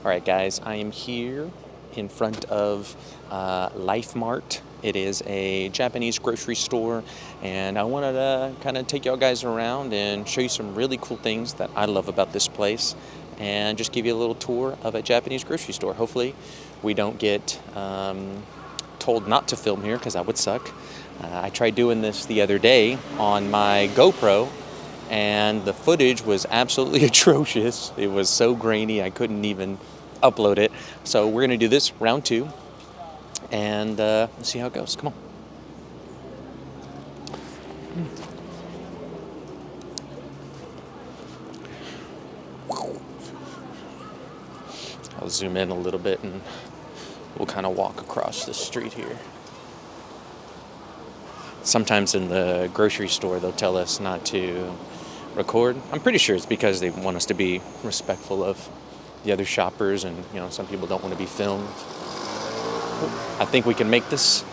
Alright guys, I am here in front of Life Mart. It is a Japanese grocery store, and I wanted to kind of take y'all guys around and show you some really cool things that I love about this place and just give you a little tour of a Japanese grocery store. Hopefully we don't get told not to film here because that would suck. I tried doing this the other day on my GoPro, and the footage was absolutely atrocious. It was so grainy I couldn't even upload it. So we're gonna do this round two and see how it goes. Come on. I'll zoom in a little bit and we'll kind of walk across the street here. Sometimes in the grocery store they'll tell us not to record. I'm pretty sure it's because they want us to be respectful of the other shoppers, and some people don't want to be filmed. I think we can make this.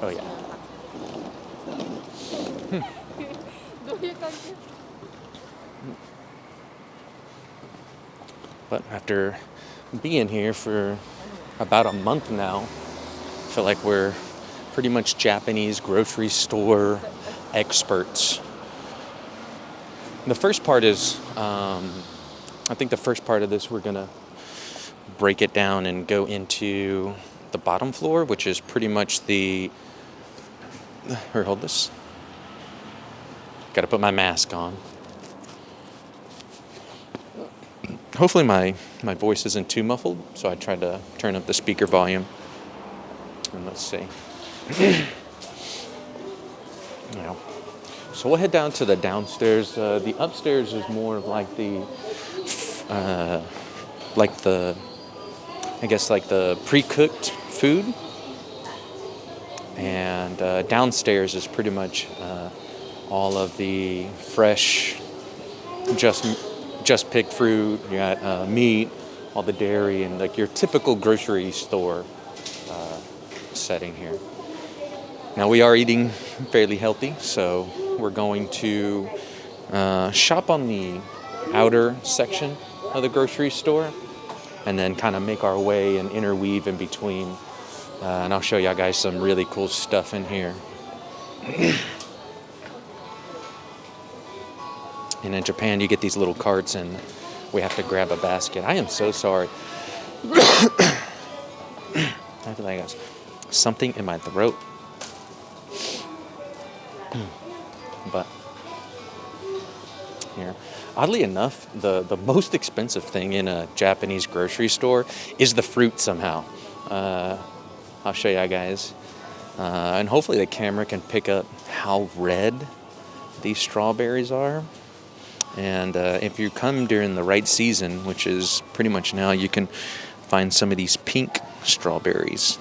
Oh yeah. But after being here for about a month now, I feel like we're pretty much Japanese grocery store experts. The first part is, I think the first part of this, we're gonna break it down and go into the bottom floor, which is pretty much here, hold this. Gotta put my mask on. Hopefully my voice isn't too muffled, so I tried to turn up the speaker volume. And let's see. So we'll head down to the downstairs. The upstairs is more of like the pre-cooked food, and downstairs is pretty much all of the fresh, just picked fruit. You got meat, all the dairy, and like your typical grocery store setting here. Now we are eating fairly healthy, so we're going to shop on the outer section of the grocery store and then kind of make our way and interweave in between. And I'll show y'all guys some really cool stuff in here. And in Japan, you get these little carts and we have to grab a basket. I am so sorry. I feel like I got something in my throat. But here, oddly enough, the most expensive thing in a Japanese grocery store is the fruit somehow. I'll show you guys. And hopefully the camera can pick up how red these strawberries are. And if you come during the right season, which is pretty much now, you can find some of these pink strawberries.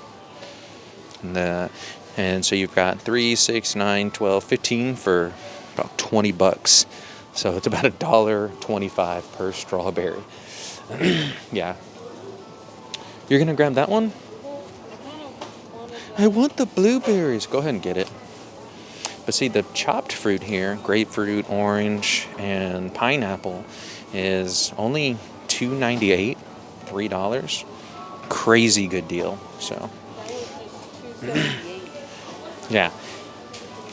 And so you've got 3, 6, 9, 12, 15 for about $20. So it's about $1.25 per strawberry. Yeah. You're gonna grab that one? I want the blueberries. Go ahead and get it. But see, the chopped fruit here, grapefruit, orange, and pineapple, is only $2.98, $3. Crazy good deal. So. Yeah.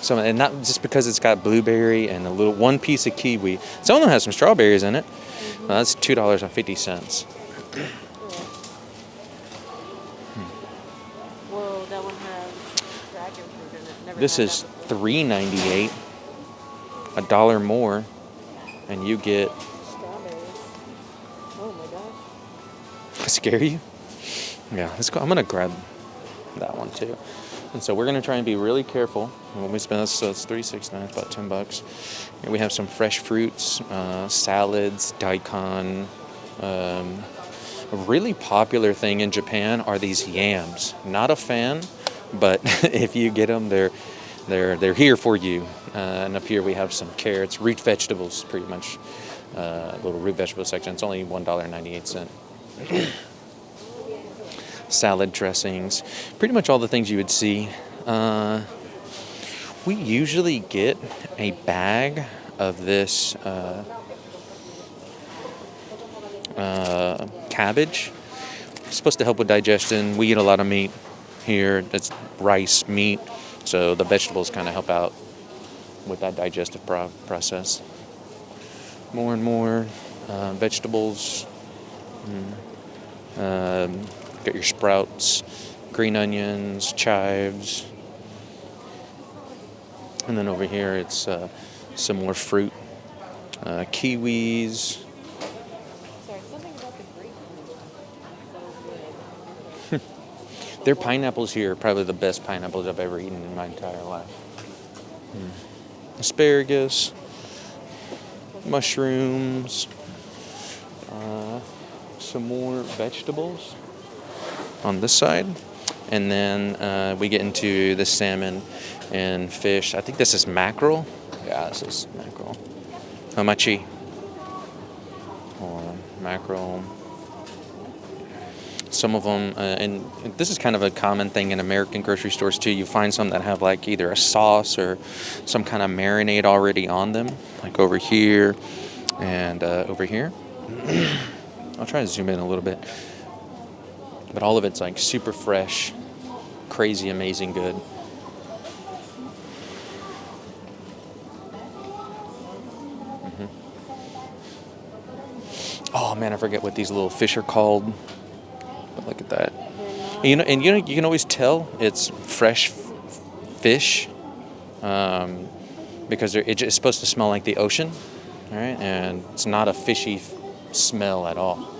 So, and not just because it's got blueberry and a little one piece of kiwi. Some of them have some strawberries in it. Mm-hmm. Well, that's $2.50. Whoa, that one has dragon fruit in it. Never This is $3.98, $1 more, and you get. Strawberries. Oh my gosh. Scare you? Yeah, let's go. I'm gonna grab that one too. And so we're gonna try and be really careful when we spend this. So it's $3.69, about $10. Here we have some fresh fruits, salads, daikon. A really popular thing in Japan are these yams. Not a fan, but if you get them, they're here for you. And up here we have some carrots, root vegetables, pretty much. Little root vegetable section. It's only $1.98. Salad dressings, pretty much all the things you would see. We usually get a bag of this cabbage. It's supposed to help with digestion. We eat a lot of meat here. It's rice, meat, so the vegetables kind of help out with that digestive process. More and more vegetables. Got your sprouts, green onions, chives. And then over here it's some more fruit. Kiwis. Sorry, something about the grapefruit. So good. Their pineapples here are probably the best pineapples I've ever eaten in my entire life. Asparagus, mushrooms, some more vegetables on this side. And then we get into the salmon and fish. I think this is mackerel. Yeah, this is mackerel. Hamachi. Or mackerel. Some of them, and this is kind of a common thing in American grocery stores too. You find some that have like either a sauce or some kind of marinade already on them, like over here and over here. I'll try to zoom in a little bit. But all of it's like super fresh, crazy, amazing good. Oh man, I forget what these little fish are called. But look at that. And you can always tell it's fresh fish because it's supposed to smell like the ocean, all right? And it's not a fishy smell at all.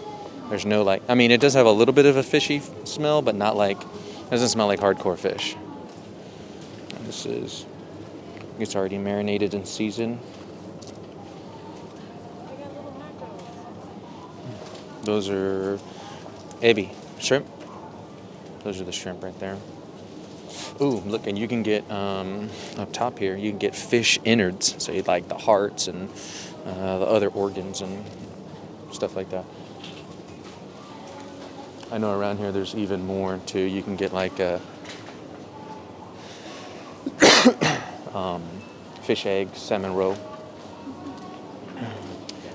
There's no it does have a little bit of a fishy smell, but not like, it doesn't smell like hardcore fish. And it's already marinated and seasoned. Those are ebi, shrimp. Those are the shrimp right there. Ooh, look, and you can get, up top here, you can get fish innards. So you like the hearts and the other organs and stuff like that. I know around here there's even more too. You can get like a fish egg, salmon roe.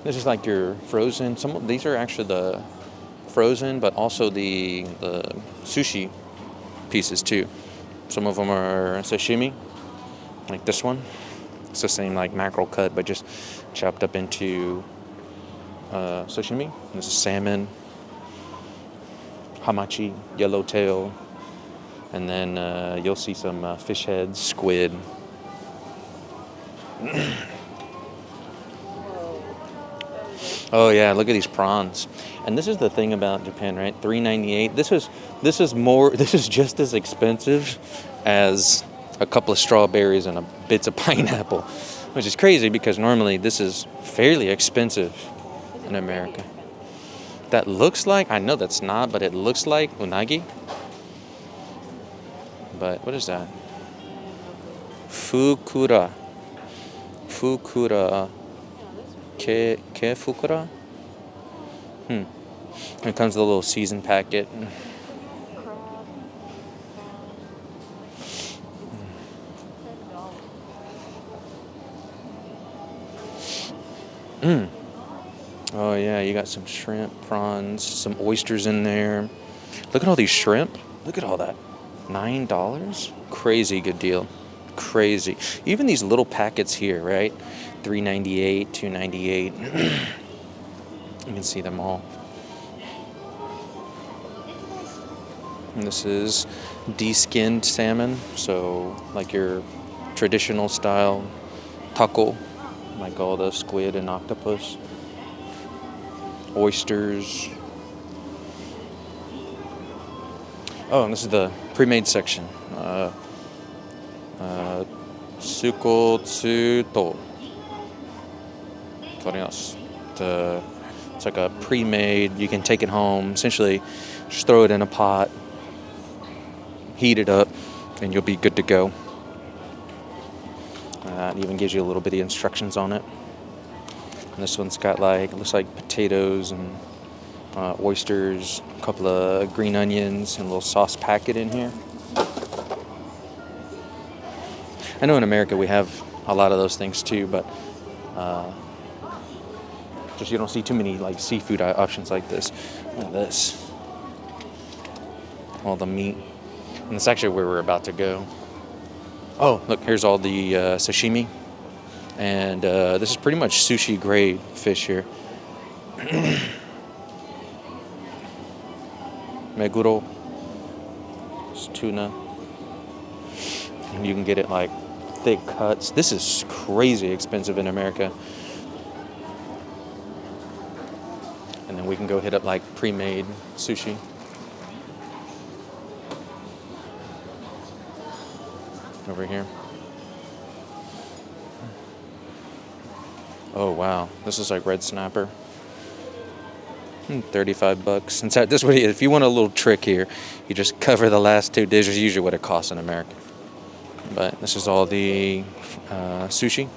This is like your frozen. Some of these are actually the frozen, but also the sushi pieces too. Some of them are sashimi, like this one. It's the same like mackerel cut, but just chopped up into sashimi. This is salmon, hamachi, yellowtail, and then you'll see some fish heads, squid. Oh yeah, look at these prawns. And this is the thing about Japan, right? $3.98. This is just as expensive as a couple of strawberries and bits of pineapple, which is crazy because normally this is fairly expensive in America. That looks like, I know that's not, but it looks like unagi. But what is that? Fukura. Ke fukura? It comes with a little seasoned packet. Oh yeah, you got some shrimp, prawns, some oysters in there. Look at all these shrimp. Look at all that. $9? Crazy good deal. Crazy. Even these little packets here, right? $3.98, $2.98. You can see them all. And this is de-skinned salmon, so like your traditional style taco, like all the squid and octopus. Oysters. Oh, and this is the pre-made section. Sukotsuto. It's like a pre-made. You can take it home. Essentially, just throw it in a pot, heat it up, and you'll be good to go. It even gives you a little bit of instructions on it. And this one's got it looks like potatoes and oysters, a couple of green onions, and a little sauce packet in here. I know in America we have a lot of those things too, but Just you don't see too many like seafood options like this. Look at this. All the meat. And that's actually where we're about to go. Oh, look, here's all the sashimi. And this is pretty much sushi grade fish here. Meguro. It's tuna. And you can get it like thick cuts. This is crazy expensive in America. And then we can go hit up like pre-made sushi. Over here. Oh wow, this is like red snapper. $35. And so this way, if you want a little trick here, you just cover the last two dishes. Usually what it costs in America. But this is all the sushi.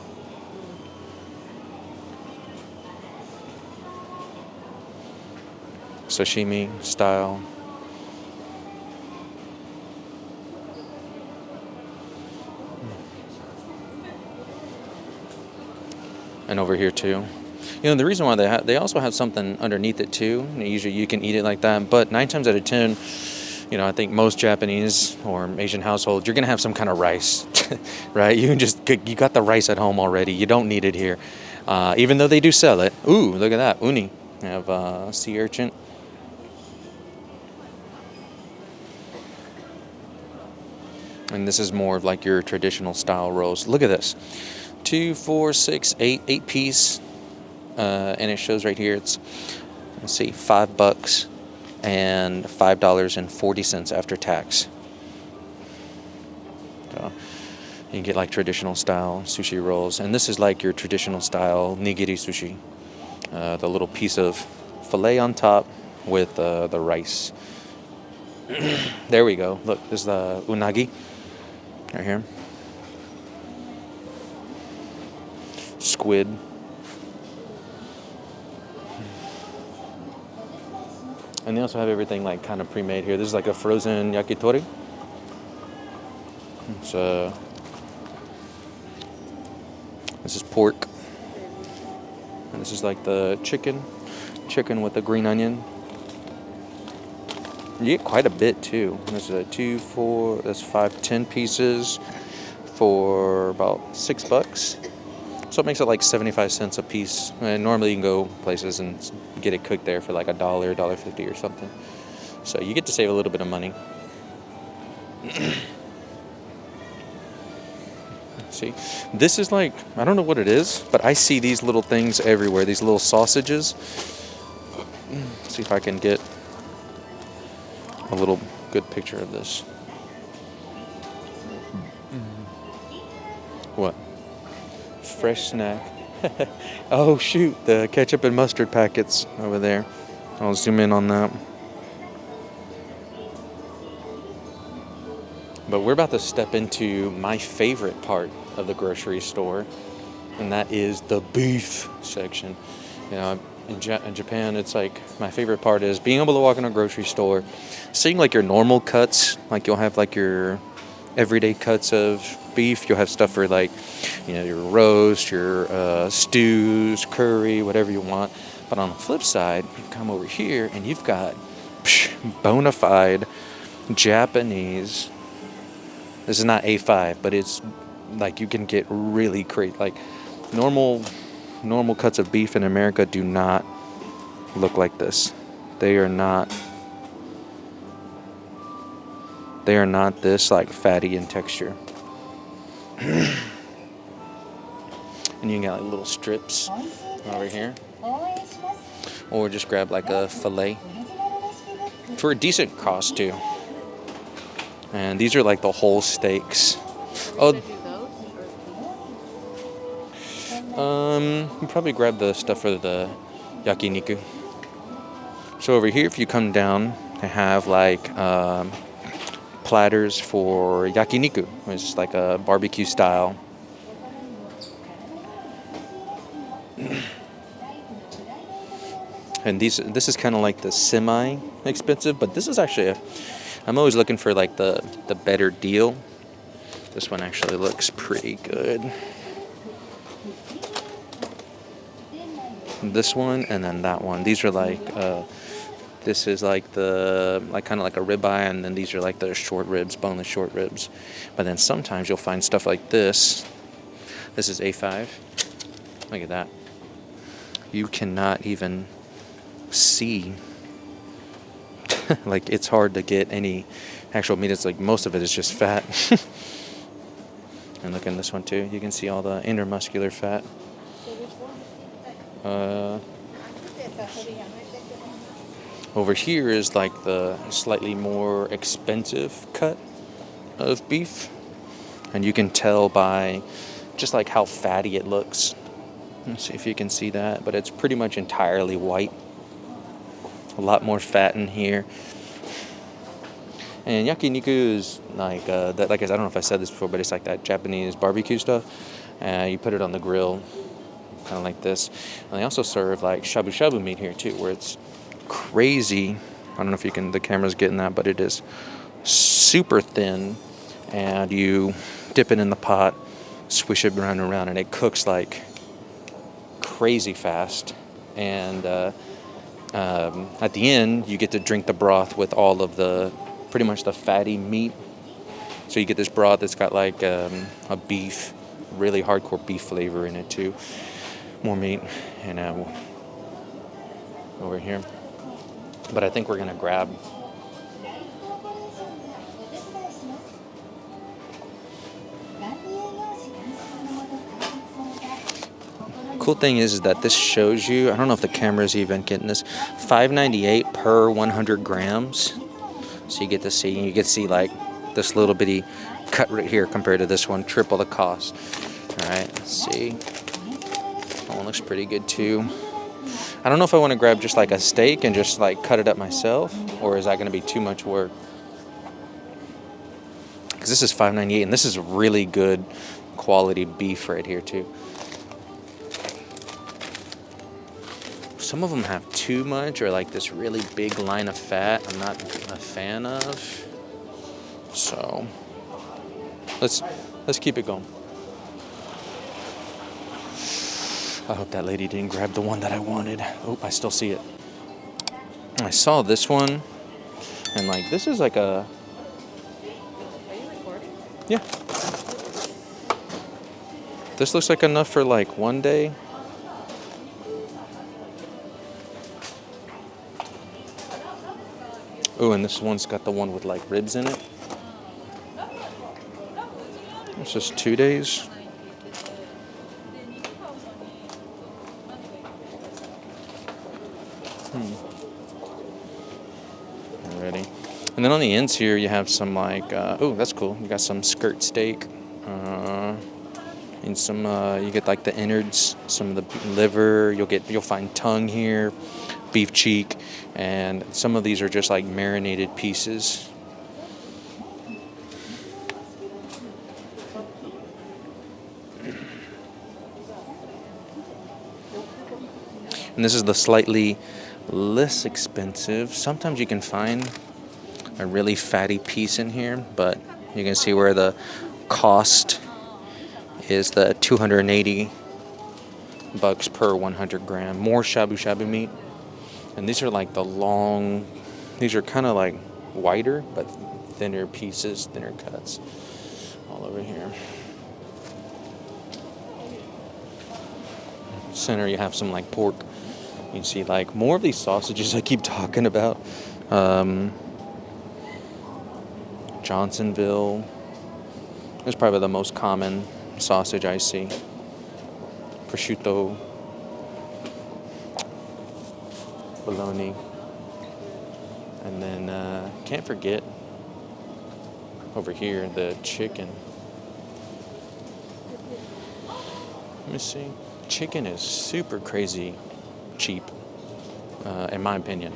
Sashimi style. And over here too. You know, the reason why they also have something underneath it too. Usually you can eat it like that, but 9 times out of 10, you know, I think most Japanese or Asian households, you're gonna have some kind of rice, right? You got the rice at home already. You don't need it here, even though they do sell it. Ooh, look at that, uni. They have sea urchin. And this is more of like your traditional style rolls. Look at this. 2, 4, 6, 8 piece. And it shows right here it's, let's see, $5 and $5.40 after tax. So you can get like traditional style sushi rolls. And this is like your traditional style nigiri sushi. The little piece of filet on top with the rice. There we go. Look, this is the unagi right here. Squid. And they also have everything like kind of pre-made here. This is like a frozen yakitori. This is pork. And this is like the chicken with the green onion. You get quite a bit too. This is a 2, 4, that's 5, 10 pieces for about $6. So it makes it like 75 cents a piece. And normally you can go places and get it cooked there for like $1, $1.50 or something. So you get to save a little bit of money. See, this is like, I don't know what it is, but I see these little things everywhere, these little sausages. Let's see if I can get a little good picture of this. What? Fresh snack. Oh shoot, the ketchup and mustard packets over there. I'll zoom in on that. But we're about to step into my favorite part of the grocery store, and that is the beef section. You know, in Japan, it's like my favorite part is being able to walk in a grocery store, seeing like your normal cuts, like you'll have like your everyday cuts of beef. You'll have stuff for like, you know, your roast, your stews, curry, whatever you want. But on the flip side, you come over here and you've got bona fide Japanese. This is not A5, but it's like you can get really crazy. Like normal cuts of beef in America do not look like this. They are not this like fatty in texture. And you can get like little strips over here. Or just grab like a fillet for a decent cost too. And these are like the whole steaks. Oh, you probably grab the stuff for the yakiniku. So over here, if you come down, they have like platters for yakiniku, which is like a barbecue style. And this is kind of like the semi-expensive, but this is actually I'm always looking for like the better deal. This one actually looks pretty good. this one, and then that one. These are like this is like the kind of like a ribeye, and then these are like the short ribs, boneless short ribs. But then sometimes you'll find stuff like this. This is A5. Look at that. You cannot even see. Like, it's hard to get any actual meat. It's like most of it is just fat. And look in this one too. You can see all the intermuscular fat. Over here is like the slightly more expensive cut of beef. And you can tell by just like how fatty it looks. Let's see if you can see that, but it's pretty much entirely white. A lot more fat in here. And yakiniku is like that. Like I don't know if I said this before, but it's like that Japanese barbecue stuff. You put it on the grill, kind of like this. And they also serve like shabu shabu meat here too, where it's crazy. I don't know if you can. The camera's getting that, but it is super thin, and you dip it in the pot, swish it around and around, and it cooks like crazy fast. And at the end, you get to drink the broth with all of the pretty much the fatty meat. So you get this broth that's got like a beef, really hardcore beef flavor in it too. More meat, and over here. But I think we're gonna grab. Cool thing is that this shows you, I don't know if the camera's even getting this, $5.98 per 100 grams. So you get to see like this little bitty cut right here compared to this one, triple the cost. All right, let's see. That one looks pretty good too. I don't know if I want to grab just like a steak and just like cut it up myself, or is that going to be too much work? Because this is $5.98, and this is really good quality beef right here too. Some of them have too much, or like this really big line of fat I'm not a fan of. So let's keep it going. I hope that lady didn't grab the one that I wanted. Oh, I still see it. I saw this one, and like this is like a. Are you recording? Yeah. This looks like enough for like one day. Oh, and this one's got the one with like ribs in it. It's just 2 days. Alrighty. And then on the ends here, you have some like, oh, that's cool. You got some skirt steak. And some, you get like the innards, some of the liver. You'll find tongue here, beef cheek, and some of these are just like marinated pieces. And this is the slightly less expensive. Sometimes you can find a really fatty piece in here, but you can see where the cost is the $280 per 100 gram. More shabu shabu meat. And these are like the long, these are kind of like wider, but thinner pieces, thinner cuts all over here. Center, you have some like pork. You can see like more of these sausages I keep talking about. Johnsonville is probably the most common sausage I see. Prosciutto, bologna, and then can't forget over here the chicken. Let me see. Chicken is super crazy cheap, in my opinion.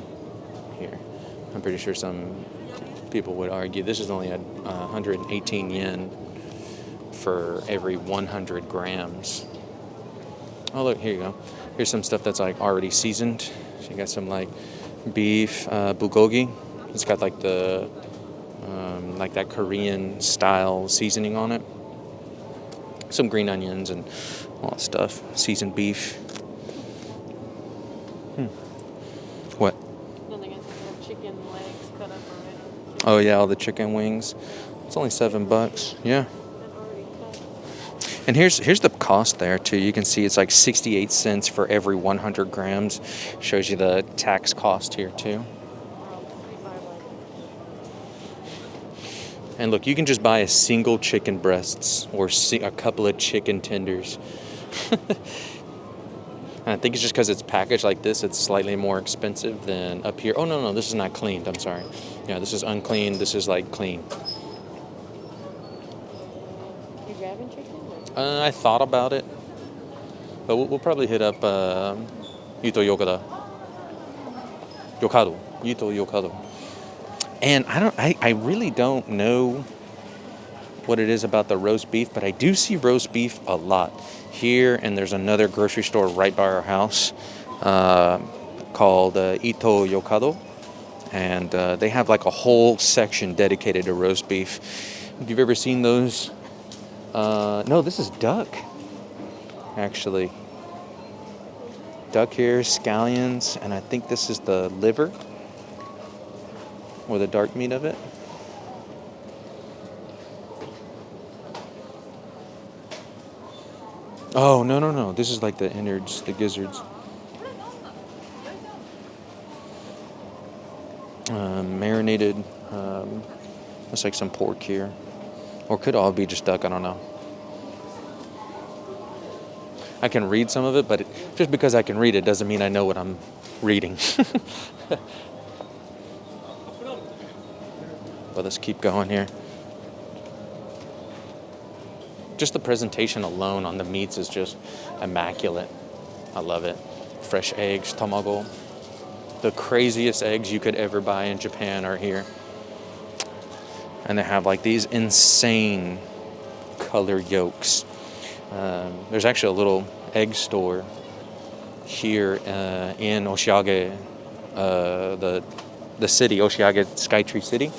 Here, I'm pretty sure some people would argue this is only 118 yen for every 100 grams. Oh, look, here you go. Here's some stuff that's like already seasoned. So you got some like beef bulgogi. It's got like the like that Korean style seasoning on it. Some green onions and all that stuff. Seasoned beef. What? Nothing. I think they have chicken legs cut up already. Oh yeah, all the chicken wings. It's only $7. Yeah. And already cut. And here's the cost there too. You can see it's like 68 cents for every 100 grams. Shows you the tax cost here too. And look, you can just buy a single chicken breasts or a couple of chicken tenders. And I think it's just because it's packaged like this, it's slightly more expensive than up here. Oh, no, this is not cleaned. I'm sorry. Yeah, this is unclean. This is like clean. You grabbing chicken? I thought about it. But we'll probably hit up Yuto Yokada. Yokado. Yuto Yokado. And I really don't know what it is about the roast beef, but I do see roast beef a lot here, and there's another grocery store right by our house called Ito Yokado, and they have like a whole section dedicated to roast beef. If you've ever seen those, no, this is duck, actually. Duck here, scallions, and I think this is the liver, or the dark meat of it. Oh, no. This is like the innards, the gizzards. Marinated, looks like some pork here. Or could all be just duck, I don't know. I can read some of it, but just because I can read it doesn't mean I know what I'm reading. But let's keep going here. Just the presentation alone on the meats is just immaculate. I love it. Fresh eggs, tamago. The craziest eggs you could ever buy in Japan are here. And they have like these insane color yolks. There's actually a little egg store here in OSIAGE, the city, OSIAGE Skytree city.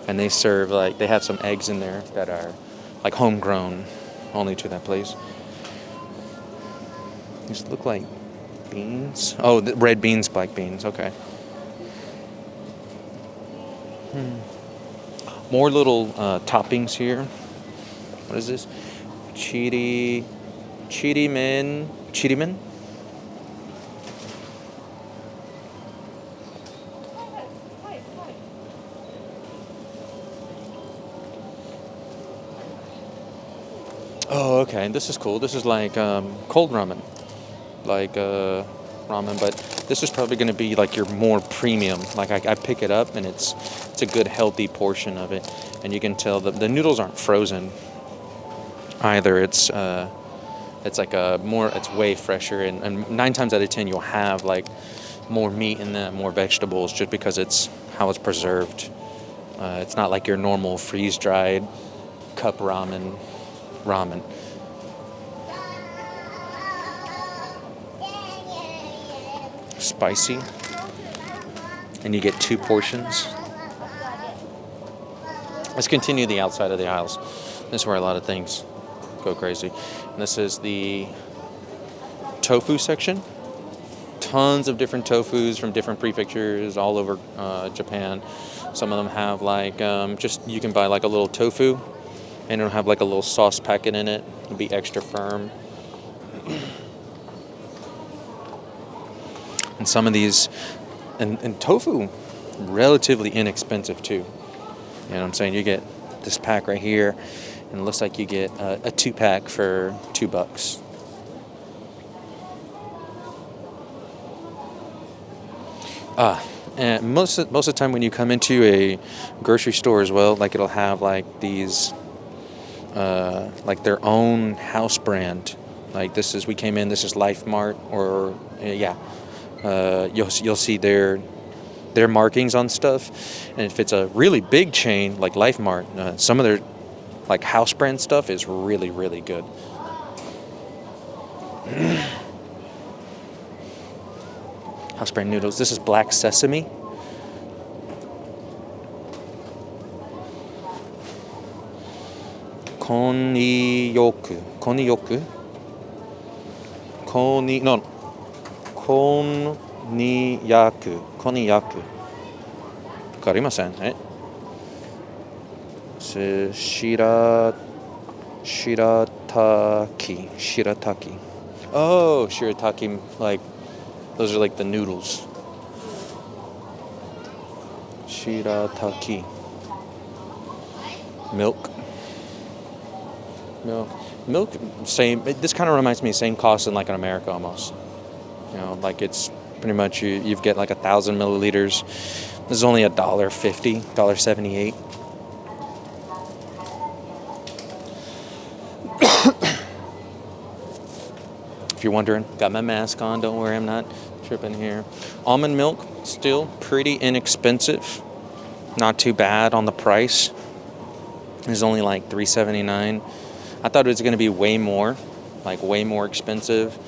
And they serve they have some eggs in there that are like homegrown only to that place. These look like beans. Oh, red beans, black beans. Okay. More little toppings here. What is this? Chirimen. Oh, okay. This is cool. This is like cold ramen, ramen, but this is probably going to be like your more premium. Like I pick it up and it's a good healthy portion of it, and you can tell the noodles aren't frozen either. It's way fresher, and 9 times out of 10 you'll have like more meat in them, more vegetables, just because it's how it's preserved. It's not like your normal freeze dried cup ramen. Spicy, and you get 2 portions. Let's continue the outside of the aisles. This is where a lot of things go crazy. And this is the tofu section. Tons of different tofus from different prefectures all over Japan. Some of them have you can buy like a little tofu, and it'll have like a little sauce packet in it. It'll be extra firm. And some of these, and tofu, relatively inexpensive too. You know what I'm saying? You get this pack right here, and it looks like you get a 2-pack for $2. And most of the time when you come into a grocery store as well, like it'll have like these, like their own house brand. Like this is Life Mart, or you'll see their markings on stuff. And if it's a really big chain like Life Mart, some of their like house brand stuff is really, really good. House brand noodles. This is black sesame. Konyoku. に焼く。粉に焼く。わかりません。shirataki. Oh, shirataki, like, those are like the noodles. Shirataki. Milk. Milk, same. This kind of reminds me, same cost in like in America almost. You know, like it's pretty much you get like 1,000 milliliters. This is only $1.50, $1.78. If you're wondering, got my mask on. Don't worry, I'm not tripping here. Almond milk, still pretty inexpensive. Not too bad on the price. It's only like $3.79. I thought it was going to be way more expensive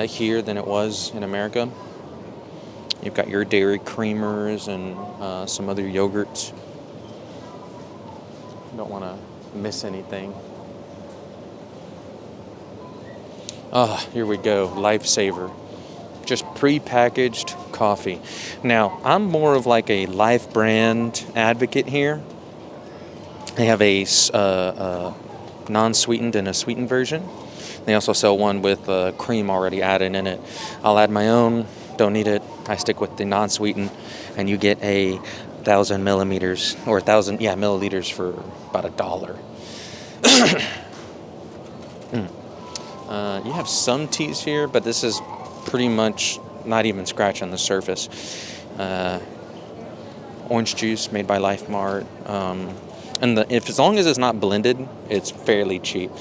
here than it was in America. You've got your dairy creamers and some other yogurts. Don't want to miss anything. Here we go. Lifesaver. Just pre-packaged coffee. Now, I'm more of like a Life brand advocate here. They have a non-sweetened and a sweetened version. They also sell one with cream already added in it. I'll add my own. Don't need it. I stick with the non-sweetened, and you get 1,000 millimeters or 1,000 milliliters for about $1. You have some teas here, but this is pretty much not even scratching the surface. Orange juice made by Life Mart. And as long as it's not blended, it's fairly cheap.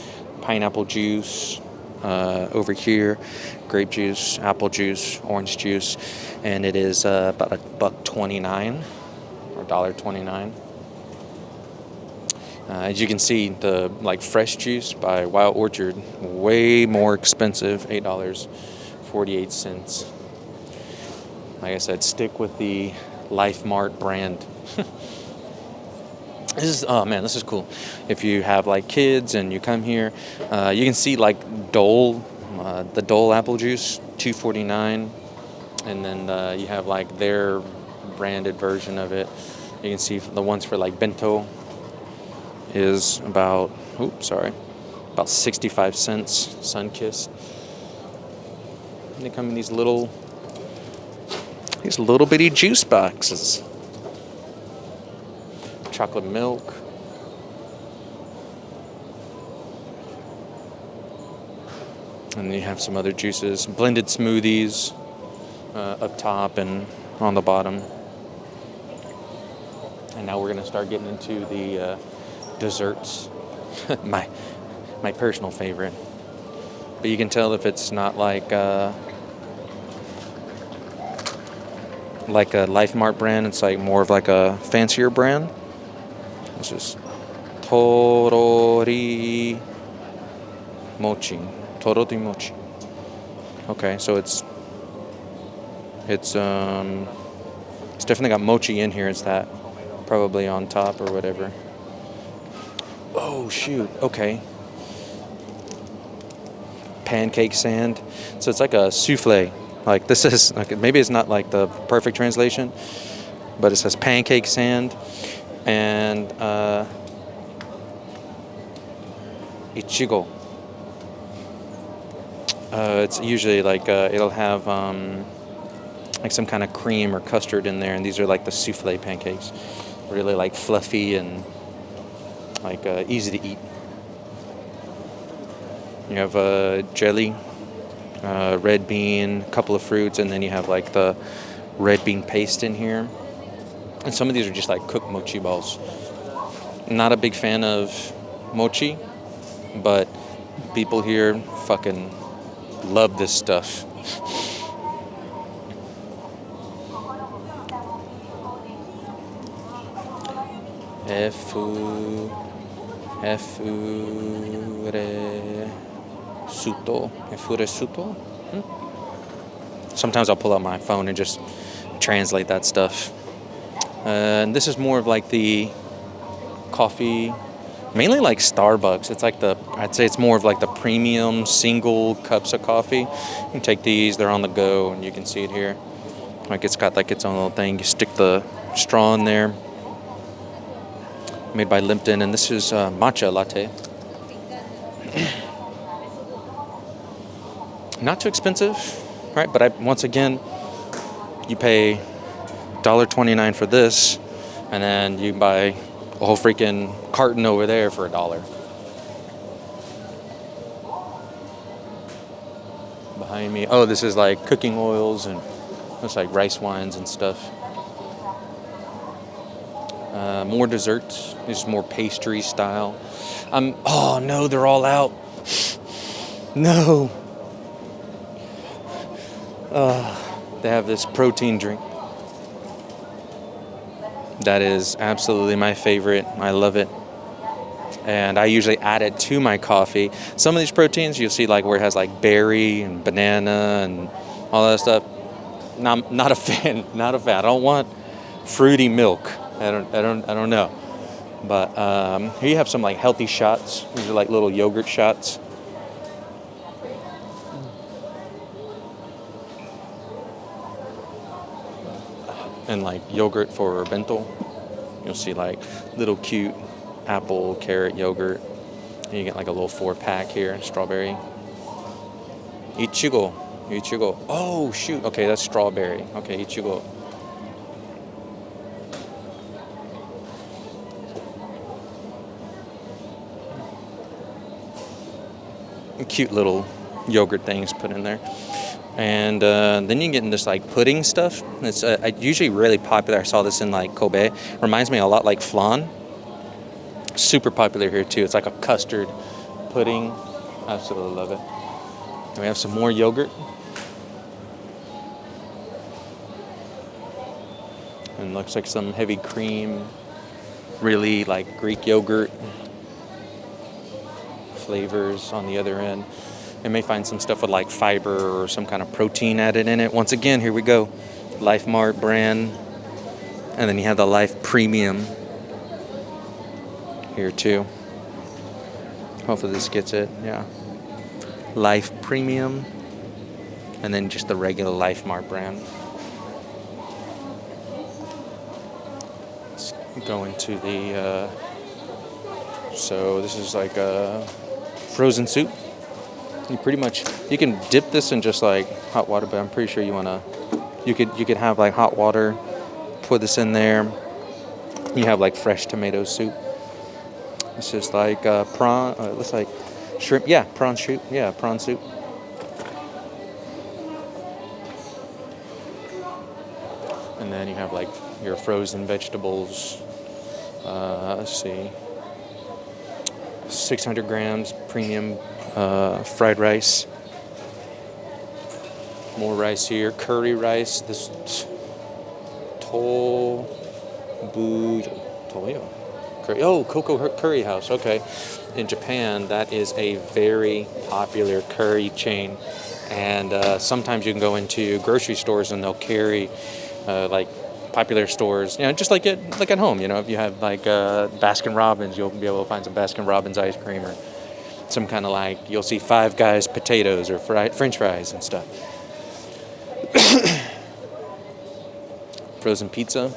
Pineapple juice over here, grape juice, apple juice, orange juice, and it is about $1.29 or $1.29. As you can see, the fresh juice by Wild Orchard, way more expensive, $8.48. Like I said, stick with the Life Mart brand. This is cool. If you have kids and you come here, you can see Dole, the Dole apple juice, $2.49, and then you have their branded version of it. You can see the ones for bento is about 65 cents. Sunkist. And they come in these little bitty juice boxes. Chocolate milk. And then you have some other juices, blended smoothies up top and on the bottom. And now we're going to start getting into the desserts. my personal favorite. But you can tell if it's not like a Life Mart brand. It's more of a fancier brand. This is Torori Mochi. Okay, so it's definitely got mochi in here. It's that probably on top or whatever. Oh shoot. Okay. Pancake sand. So it's like a souffle. This is maybe it's not the perfect translation, but it says pancake sand and ichigo. It's usually it'll have some kind of cream or custard in there, and these are the souffle pancakes, really fluffy and easy to eat. You have jelly, red bean, a couple of fruits, and then you have the red bean paste in here. And some of these are just cooked mochi balls. Not a big fan of mochi, but people here fucking love this stuff. Efuresuto. Sometimes I'll pull out my phone and just translate that stuff. And this is more of the coffee mainly like Starbucks. It's like I'd say it's more of like the premium single cups of coffee. You can take these, they're on the go, and you can see it here. Like it's got like its own little thing. You stick the straw in there. Made by Lipton, and this is matcha latte. Not too expensive, right? But once again, you pay $1.29 for this, and then you buy a whole freaking carton over there for $1. Behind me, oh, this is like cooking oils and looks like rice wines and stuff. More desserts. This is more pastry style. Oh no, they're all out. No. They have this protein drink. That is absolutely my favorite. I love it. And I usually add it to my coffee. Some of these proteins you'll see like where it has like berry and banana and all that stuff. Not a fan. Not a fan. I don't want fruity milk. I don't know. But here you have some like healthy shots. These are like little yogurt shots. And like yogurt for bento. You'll see like little cute apple, carrot yogurt. And you get like a little 4-pack here, strawberry. Ichigo. Oh shoot. Okay, that's strawberry. Okay, Ichigo. Cute little yogurt things put in there. And then you get into this like pudding stuff. It's usually really popular. I saw this in like Kobe. Reminds me a lot like flan. Super popular here too. It's like a custard pudding. Absolutely love it. And we have some more yogurt. And looks like some heavy cream. Really like Greek yogurt flavors on the other end. You may find some stuff with like fiber or some kind of protein added in it. Once again, here we go. Life Mart brand. And then you have the Life Premium here too. Hopefully this gets it. Yeah. Life Premium. And then just the regular Life Mart brand. Let's go into the... so this is like a frozen soup. You can dip this in just like hot water, but I'm pretty sure you could have like hot water, put this in there. You have like fresh tomato soup. This is like prawn, it looks like shrimp, prawn soup. And then you have like your frozen vegetables. Let's see, 600 grams premium fried rice. More rice here. Curry rice. This toyo. Curry. Oh, Coco Curry House. Okay. In Japan, that is a very popular curry chain. And sometimes you can go into grocery stores and they'll carry like popular stores, just like at home, if you have like Baskin Robbins, you'll be able to find some Baskin Robbins ice cream or some kind of like, you'll see Five Guys potatoes or French fries and stuff. Frozen pizza.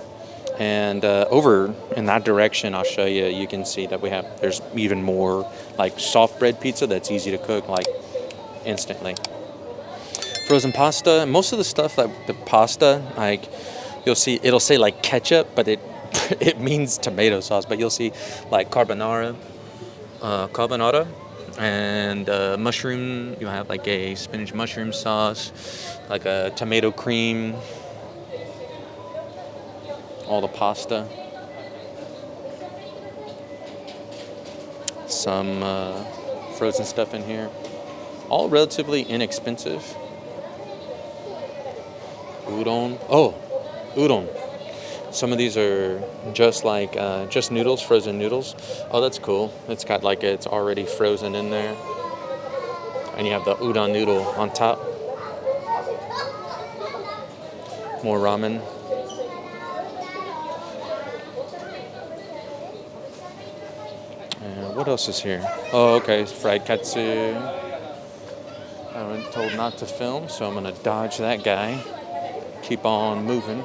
And over in that direction, I'll show you, you can see that there's even more like soft bread pizza that's easy to cook like instantly. Frozen pasta. Most of the stuff, like the pasta, like you'll see, it'll say like ketchup, but it means tomato sauce. But you'll see like carbonara, and mushroom. You have like a spinach mushroom sauce, like a tomato cream. All the pasta. Some frozen stuff in here. All relatively inexpensive. Udon. Oh, udon. Some of these are just like just noodles, frozen noodles. Oh, that's cool. It's got like it's already frozen in there. And you have the udon noodle on top. More ramen. what else is here? Oh, okay, fried katsu. I've been told not to film, so I'm gonna dodge that guy. Keep on moving.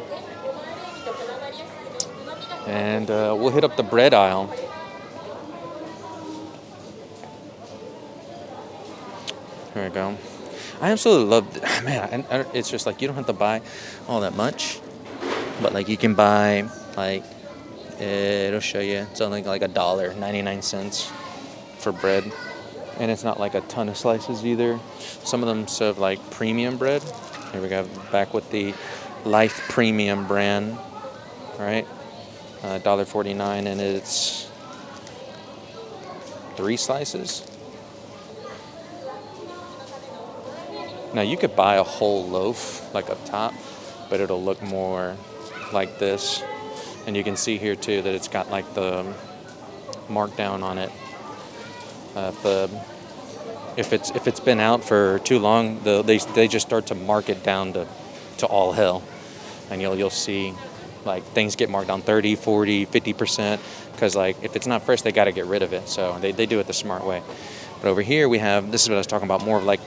And we'll hit up the bread aisle. Here we go. I absolutely love, man, it's just like you don't have to buy all that much. But like you can buy, like, it'll show you, it's only like $1.99 for bread. And it's not like a ton of slices either. Some of them serve like premium bread. Here we go, back with the Life Premium brand, right? $1.49, and it's 3 slices. Now you could buy a whole loaf like up top, but it'll look more like this. And you can see here too that it's got like the markdown on it. If it's been out for too long, they just start to mark it down to all hell, and you'll see like things get marked down 30, 40, 50%, because like if it's not fresh, they got to get rid of it. So they do it the smart way. But over here we have, this is what I was talking about, more of like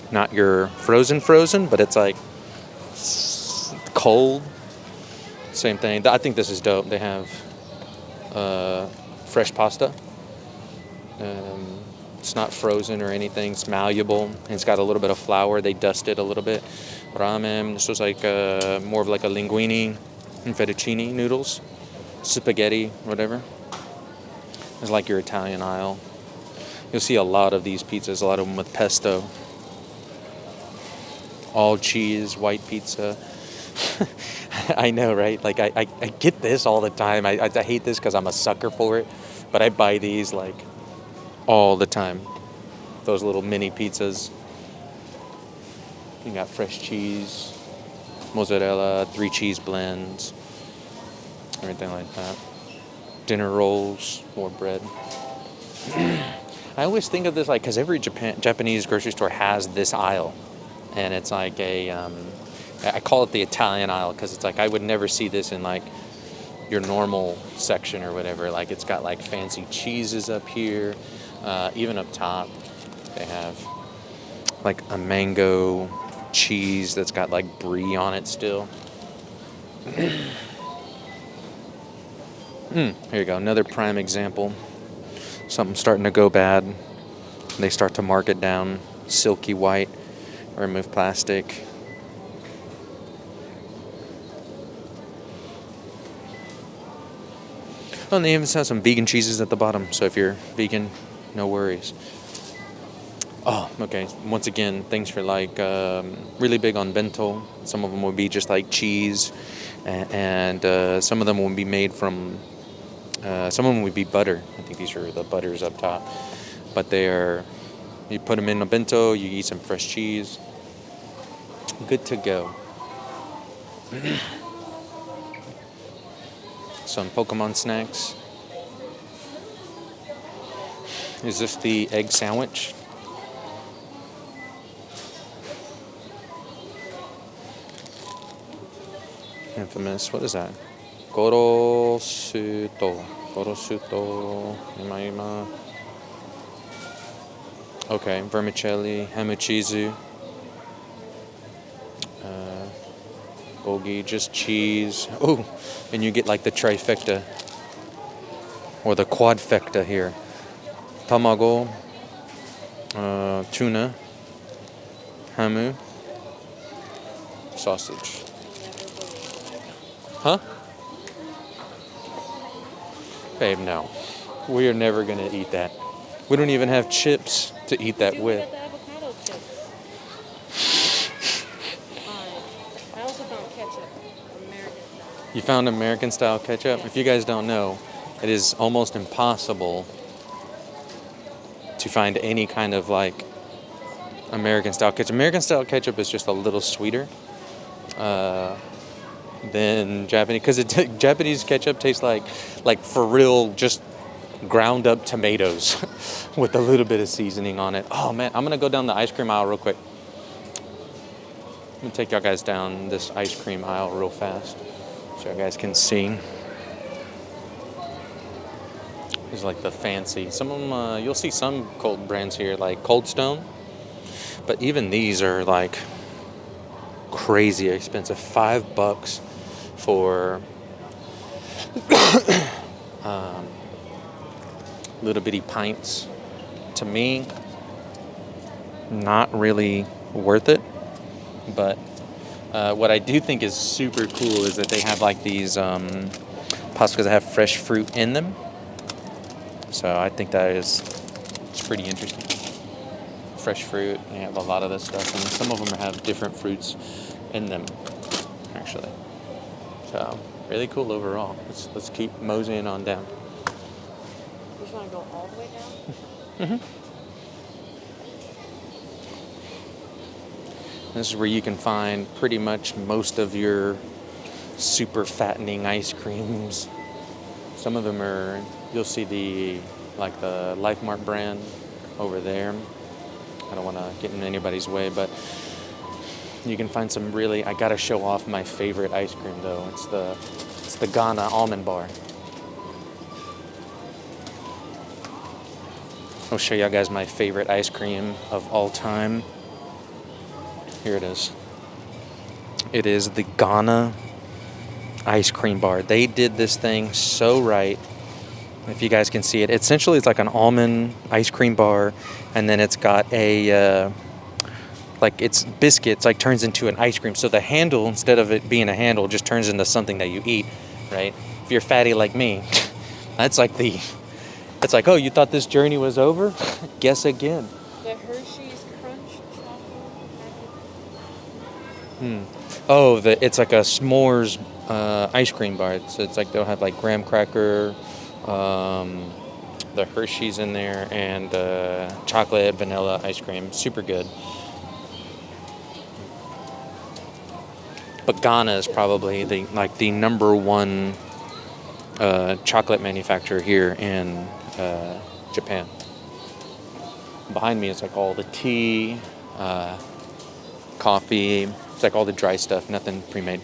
not your frozen, but it's like cold. Same thing. I think this is dope. They have fresh pasta. It's not frozen or anything. It's malleable. And it's got a little bit of flour. They dust it a little bit. Ramen. This was like more of like a linguine and fettuccine noodles. Spaghetti, whatever. It's like your Italian aisle. You'll see a lot of these pizzas, a lot of them with pesto. All cheese, white pizza. I know, right? Like, I get this all the time. I hate this because I'm a sucker for it. But I buy these, like, all the time. Those little mini pizzas. You got fresh cheese, mozzarella, 3 cheese blends, everything like that. Dinner rolls, more bread. I always think of this, like, because every Japanese grocery store has this aisle. And it's like I call it the Italian aisle because it's like I would never see this in like your normal section or whatever. Like it's got like fancy cheeses up here. Even up top, they have like a mango cheese that's got like brie on it still. Here you go, another prime example. Something starting to go bad. They start to mark it down, silky white, remove plastic. Oh, and they even have some vegan cheeses at the bottom, so if you're vegan, no worries. Oh, okay. Once again, things for like really big on bento. Some of them will be just like cheese, and some of them will be made from. Some of them would be butter. I think these are the butters up top, but they are. You put them in a bento. You eat some fresh cheese. Good to go. Some Pokemon snacks. Is this the egg sandwich? Infamous. What is that? Gorosuto. Ima. Okay, vermicelli, hamuchizu. Gogi, just cheese. Oh, and you get like the trifecta or the quadfecta here. Tamago, tuna, hamu, sausage. Huh? Babe, no. We are never going to eat that. We don't even have chips to eat that with. Get the avocado chips. I also found ketchup, American style. You found American style ketchup? If you guys don't know, it is almost impossible to find any kind of like American style ketchup. American style ketchup is just a little sweeter than Japanese, because Japanese ketchup tastes like for real, just ground up tomatoes with a little bit of seasoning on it. Oh man, I'm gonna go down the ice cream aisle real quick. I'm gonna take y'all guys down this ice cream aisle real fast so you guys can see. is like the fancy. Some of them, you'll see some cold brands here, like Cold Stone. But even these are like crazy expensive. $5 for little bitty pints. To me, not really worth it. But what I do think is super cool is that they have like these pastas that have fresh fruit in them. So I think it's pretty interesting. Fresh fruit, they have a lot of this stuff, and some of them have different fruits in them, actually. So really cool overall. Let's keep moseying on down. You just want to go all the way down? Mm-hmm. This is where you can find pretty much most of your super fattening ice creams. Some of them you'll see the Life Mart brand over there. I don't want to get in anybody's way, but you can find some really, I gotta show off my favorite ice cream though. It's the Ghana almond bar. I'll show you guys my favorite ice cream of all time. Here it is. It is the Ghana ice cream bar. They did this thing so right. If you guys can see it, essentially it's like an almond ice cream bar, and then it's got it's biscuits, like turns into an ice cream. So the handle, instead of it being a handle, just turns into something that you eat, right? If you're fatty like me, it's like, oh, you thought this journey was over? Guess again. The Hershey's Crunch chocolate. Oh, it's like a s'mores ice cream bar. It's like they'll have like graham cracker, the Hershey's in there, and chocolate vanilla ice cream. Super good. But Ghana is probably the number one chocolate manufacturer here in Japan. Behind me is like all the tea, coffee. It's like all the dry stuff, nothing pre-made.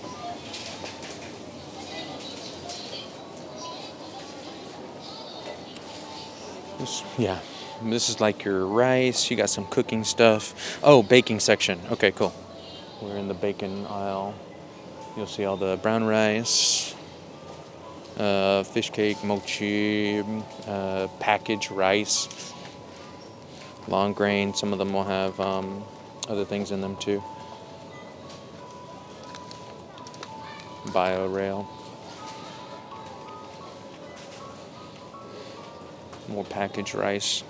This is like your rice. You got some cooking stuff. Oh, baking section. Okay, cool. We're in the bacon aisle. You'll see all the brown rice, fish cake, mochi, packaged rice, long grain. Some of them will have other things in them too. Bio rail. More packaged rice.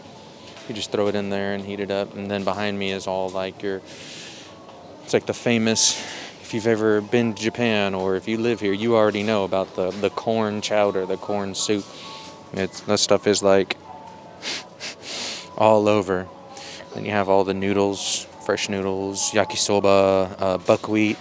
You just throw it in there and heat it up. And then behind me is all like it's like the famous, if you've ever been to Japan or if you live here, you already know about the corn chowder, the corn soup. That stuff is like all over. Then you have all the noodles, fresh noodles, yakisoba, buckwheat.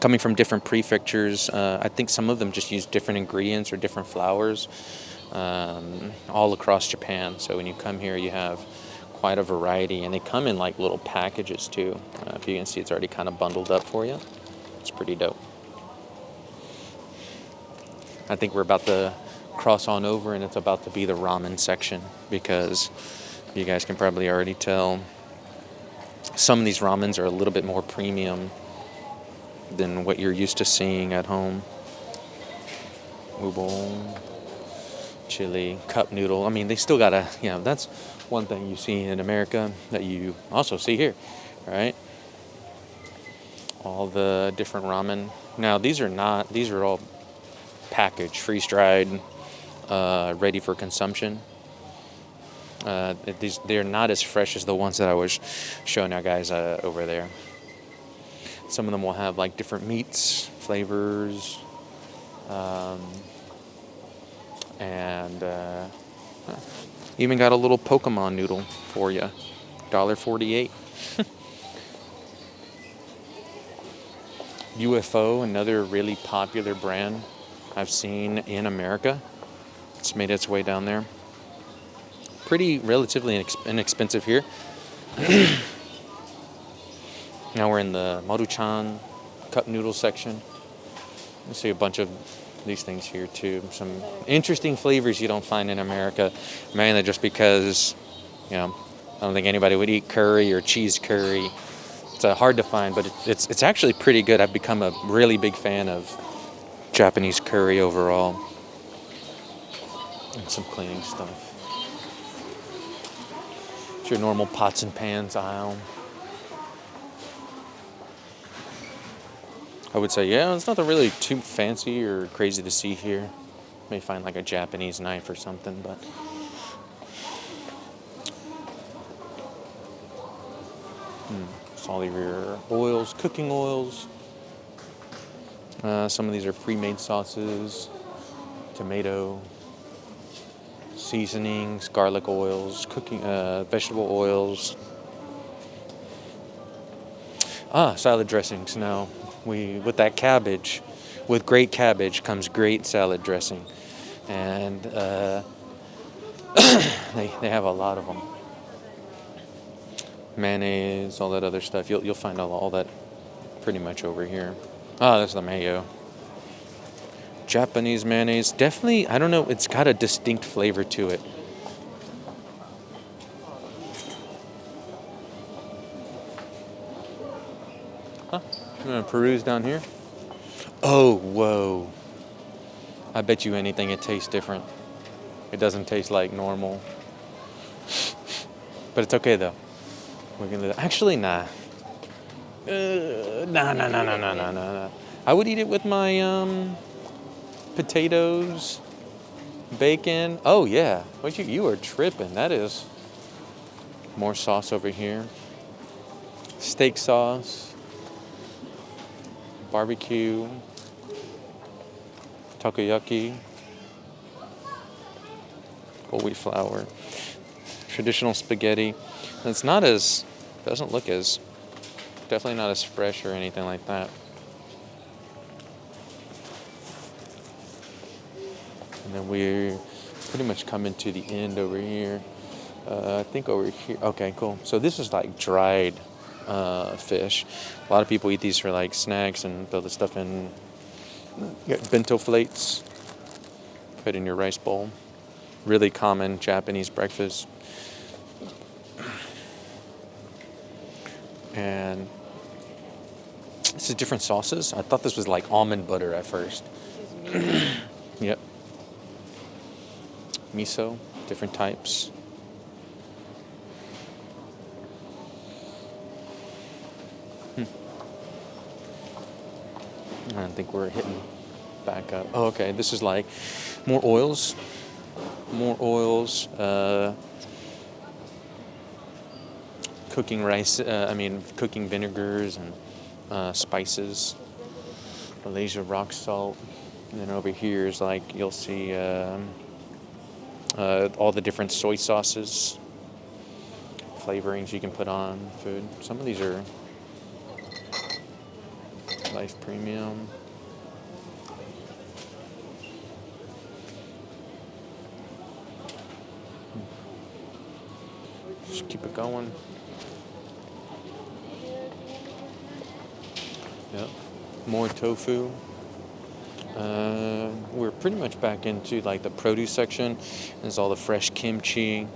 Coming from different prefectures, I think some of them just use different ingredients or different flours all across Japan. So when you come here, you have quite a variety, and they come in like little packages too. If you can see, it's already kind of bundled up for you. It's pretty dope. I think we're about to cross on over, and it's about to be the ramen section, because you guys can probably already tell some of these ramens are a little bit more premium than what you're used to seeing at home. Udon, chili, cup noodle. I mean, they still gotta, that's one thing you see in America that you also see here, right? All the different ramen. Now, these are all packaged, freeze-dried, ready for consumption. They're not as fresh as the ones that I was showing you guys over there. Some of them will have like different meats, flavors, and even got a little Pokemon noodle for you, $1.48. UFO, another really popular brand I've seen in America. It's made its way down there. Pretty relatively inexpensive here. Now we're in the Maruchan cup noodle section. You see a bunch of these things here too. Some interesting flavors you don't find in America, mainly just because, I don't think anybody would eat curry or cheese curry. It's hard to find, but it's actually pretty good. I've become a really big fan of Japanese curry overall. And some cleaning stuff. It's your normal pots and pans aisle. I would say, yeah, it's nothing really too fancy or crazy to see here. May find like a Japanese knife or something, but it's all your oils, cooking oils. Some of these are pre-made sauces, tomato, seasonings, garlic oils, cooking, vegetable oils. Salad dressings. Now, with that cabbage, with great cabbage comes great salad dressing, and they have a lot of them. Mayonnaise, all that other stuff. You'll find all that pretty much over here. That's the mayo. Japanese mayonnaise, definitely. I don't know. It's got a distinct flavor to it. I'm gonna peruse down here. Oh, whoa! I bet you anything it tastes different. It doesn't taste like normal, but it's okay though. We're gonna actually nah. Nah. I would eat it with my potatoes, bacon. Oh yeah, what you are tripping. That is more sauce over here. Steak sauce, barbecue, takoyaki, whole wheat flour, traditional spaghetti. And it's not as, doesn't look as, definitely not as fresh or anything like that. And then we're pretty much coming to the end over here. I think over here. Okay, cool. So this is like dried fish. A lot of people eat these for like snacks and throw the stuff in. You got bento flakes. Put in your rice bowl. Really common Japanese breakfast. And this is different sauces. I thought this was like almond butter at first. Yep. Miso, different types. I don't think we're hitting back up. Oh, okay. This is like more oils. Cooking rice. Cooking vinegars and spices. Malaysia rock salt. And then over here is like you'll see all the different soy sauces, flavorings you can put on food. Some of these are Life Premium. Just keep it going. Yep. More tofu. We're pretty much back into like the produce section. There's all the fresh kimchi.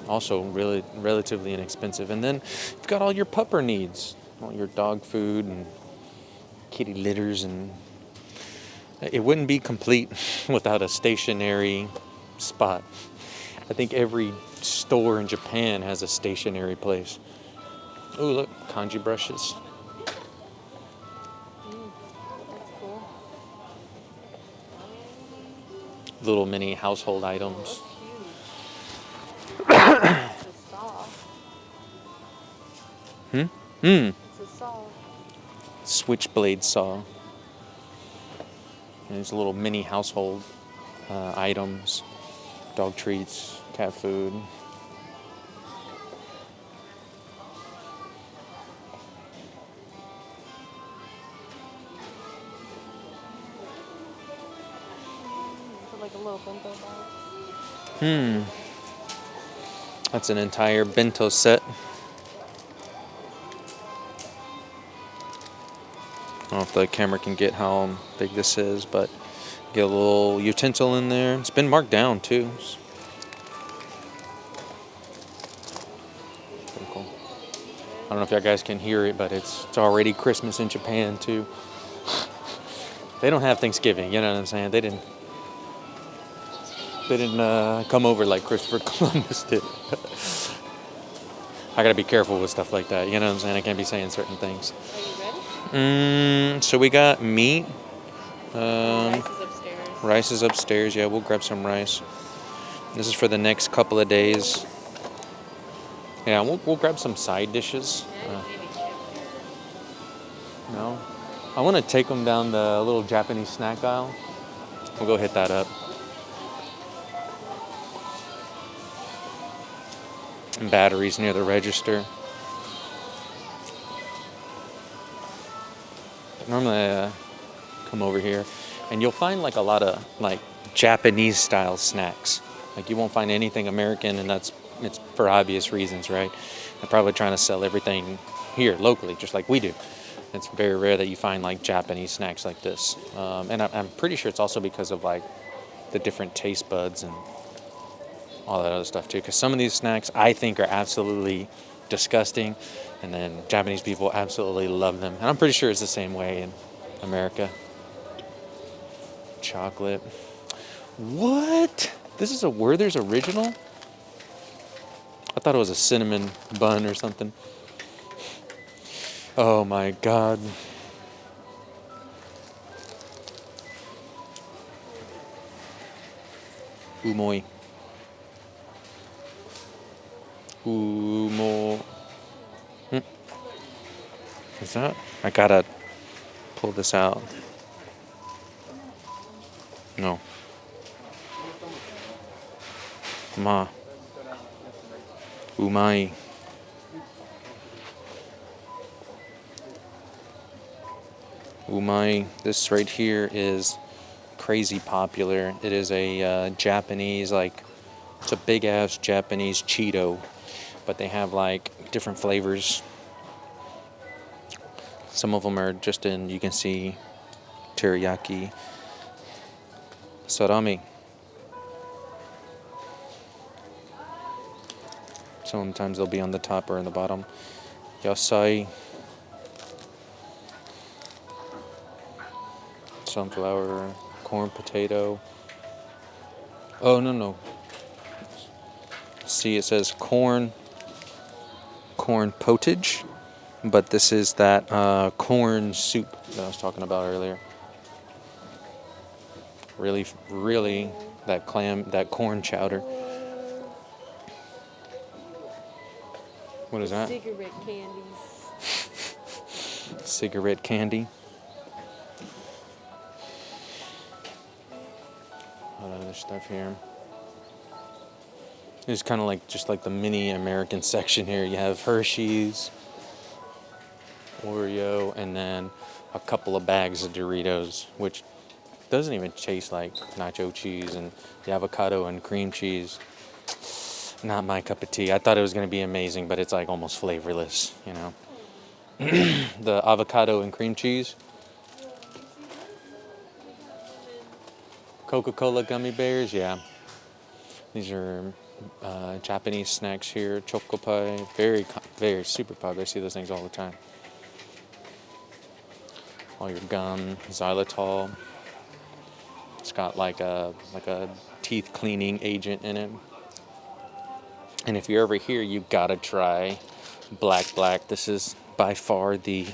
Also really relatively inexpensive. And then you've got all your pupper needs, all your dog food and kitty litters, and it wouldn't be complete without a stationary spot. I think every store in Japan has a stationary place. Oh, look, kanji brushes. That's cool. Little mini household items. It's a saw. It's a saw. Switchblade saw. And these little mini household items. Dog treats, cat food. Like a little bento box. That's an entire bento set. I don't know if the camera can get how big this is, but get a little utensil in there. It's been marked down too. It's pretty cool. I don't know if y'all guys can hear it, but it's already Christmas in Japan too. They don't have Thanksgiving, you know what I'm saying? They didn't come over like Christopher Columbus did. I gotta be careful with stuff like that, you know what I'm saying? I can't be saying certain things. Are you ready? So we got meat. Rice is upstairs. Rice is upstairs. Yeah, we'll grab some rice. This is for the next couple of days. Yeah, we'll grab some side dishes. Yeah, I didn't see any chips here. No, I want to take them down the little Japanese snack aisle. We'll go hit that up. And batteries near the register. Normally I come over here and you'll find like a lot of like Japanese style snacks. Like you won't find anything American, and it's for obvious reasons, right? They're probably trying to sell everything here locally, just like we do. It's very rare that you find like Japanese snacks like this. And I'm pretty sure it's also because of like the different taste buds and all that other stuff too. Because some of these snacks I think are absolutely disgusting, and then Japanese people absolutely love them. And I'm pretty sure it's the same way in America. Chocolate. What? This is a Werther's original? I thought it was a cinnamon bun or something. Oh my God. Umoi. Umo. Is that? I gotta pull this out. No. Ma. Umai. Umai. This right here is crazy popular. It is a Japanese, like, it's a big ass Japanese Cheeto, but they have like different flavors. Some of them are just in, you can see teriyaki, salami. Sometimes they'll be on the top or in the bottom. Yasai. Sunflower, corn, potato. Oh, no. See, it says corn potage, but this is that corn soup that I was talking about earlier. Really, that corn chowder. What is that? Cigarette candies. Cigarette candy. What other stuff here? It's kind of like just like the mini American section here. You have Hershey's, Oreo, and then a couple of bags of Doritos, which doesn't even taste like nacho cheese, and the avocado and cream cheese. Not my cup of tea. I thought it was going to be amazing, but it's like almost flavorless, you know. The avocado and cream cheese. Coca-Cola gummy bears, yeah. These are Japanese snacks here. Chocopai, very super popular. I see those things all the time. All your gum, xylitol. It's got like a teeth cleaning agent in it. And if you're ever here, you gotta try Black. This is by far the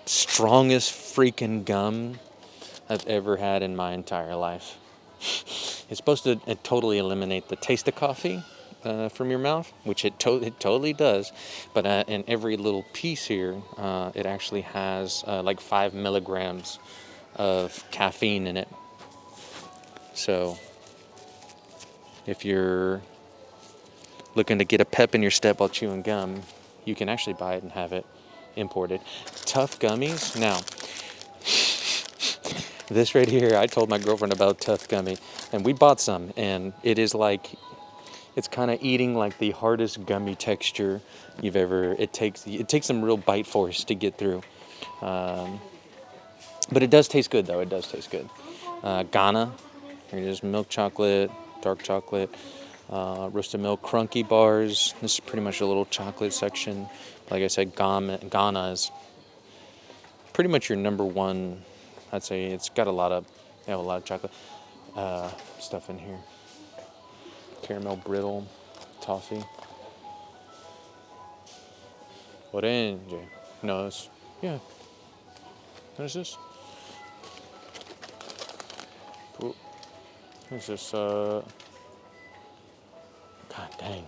strongest freaking gum I've ever had in my entire life. It's supposed to totally eliminate the taste of coffee from your mouth, which it totally does. But in every little piece here, it actually has like 5 milligrams of caffeine in it. So if you're looking to get a pep in your step while chewing gum, you can actually buy it and have it imported. Tough gummies. Now, this right here, I told my girlfriend about Tough Gummy, and we bought some, and it is like, it's kind of eating like the hardest gummy texture you've ever, it takes some real bite force to get through. But it does taste good, though. It does taste good. Ghana, here it is, milk chocolate, dark chocolate, roasted milk, crunky bars. This is pretty much a little chocolate section. Like I said, Ghana is pretty much your number one. I'd say it's got they have a lot of chocolate stuff in here. Caramel brittle, toffee. Orange. No, yeah. What is this? What is this? God dang.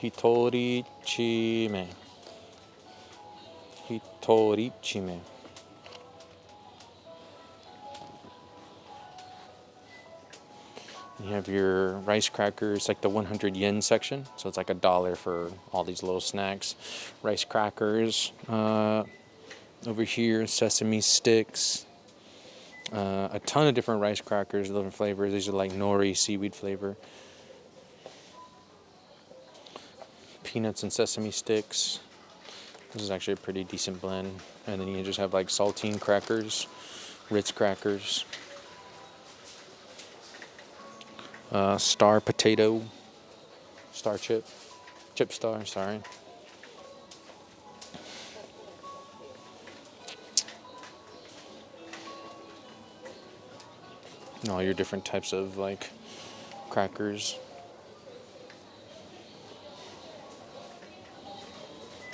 Hitorichime. Hitorichime. You have your rice crackers, like the 100 yen section. So it's like $1 for all these little snacks. Rice crackers. Over here, sesame sticks. A ton of different rice crackers, different flavors. These are like nori, seaweed flavor. Peanuts and sesame sticks. This is actually a pretty decent blend. And then you just have like saltine crackers, Ritz crackers, star potato, star chip star, sorry. And all your different types of like crackers.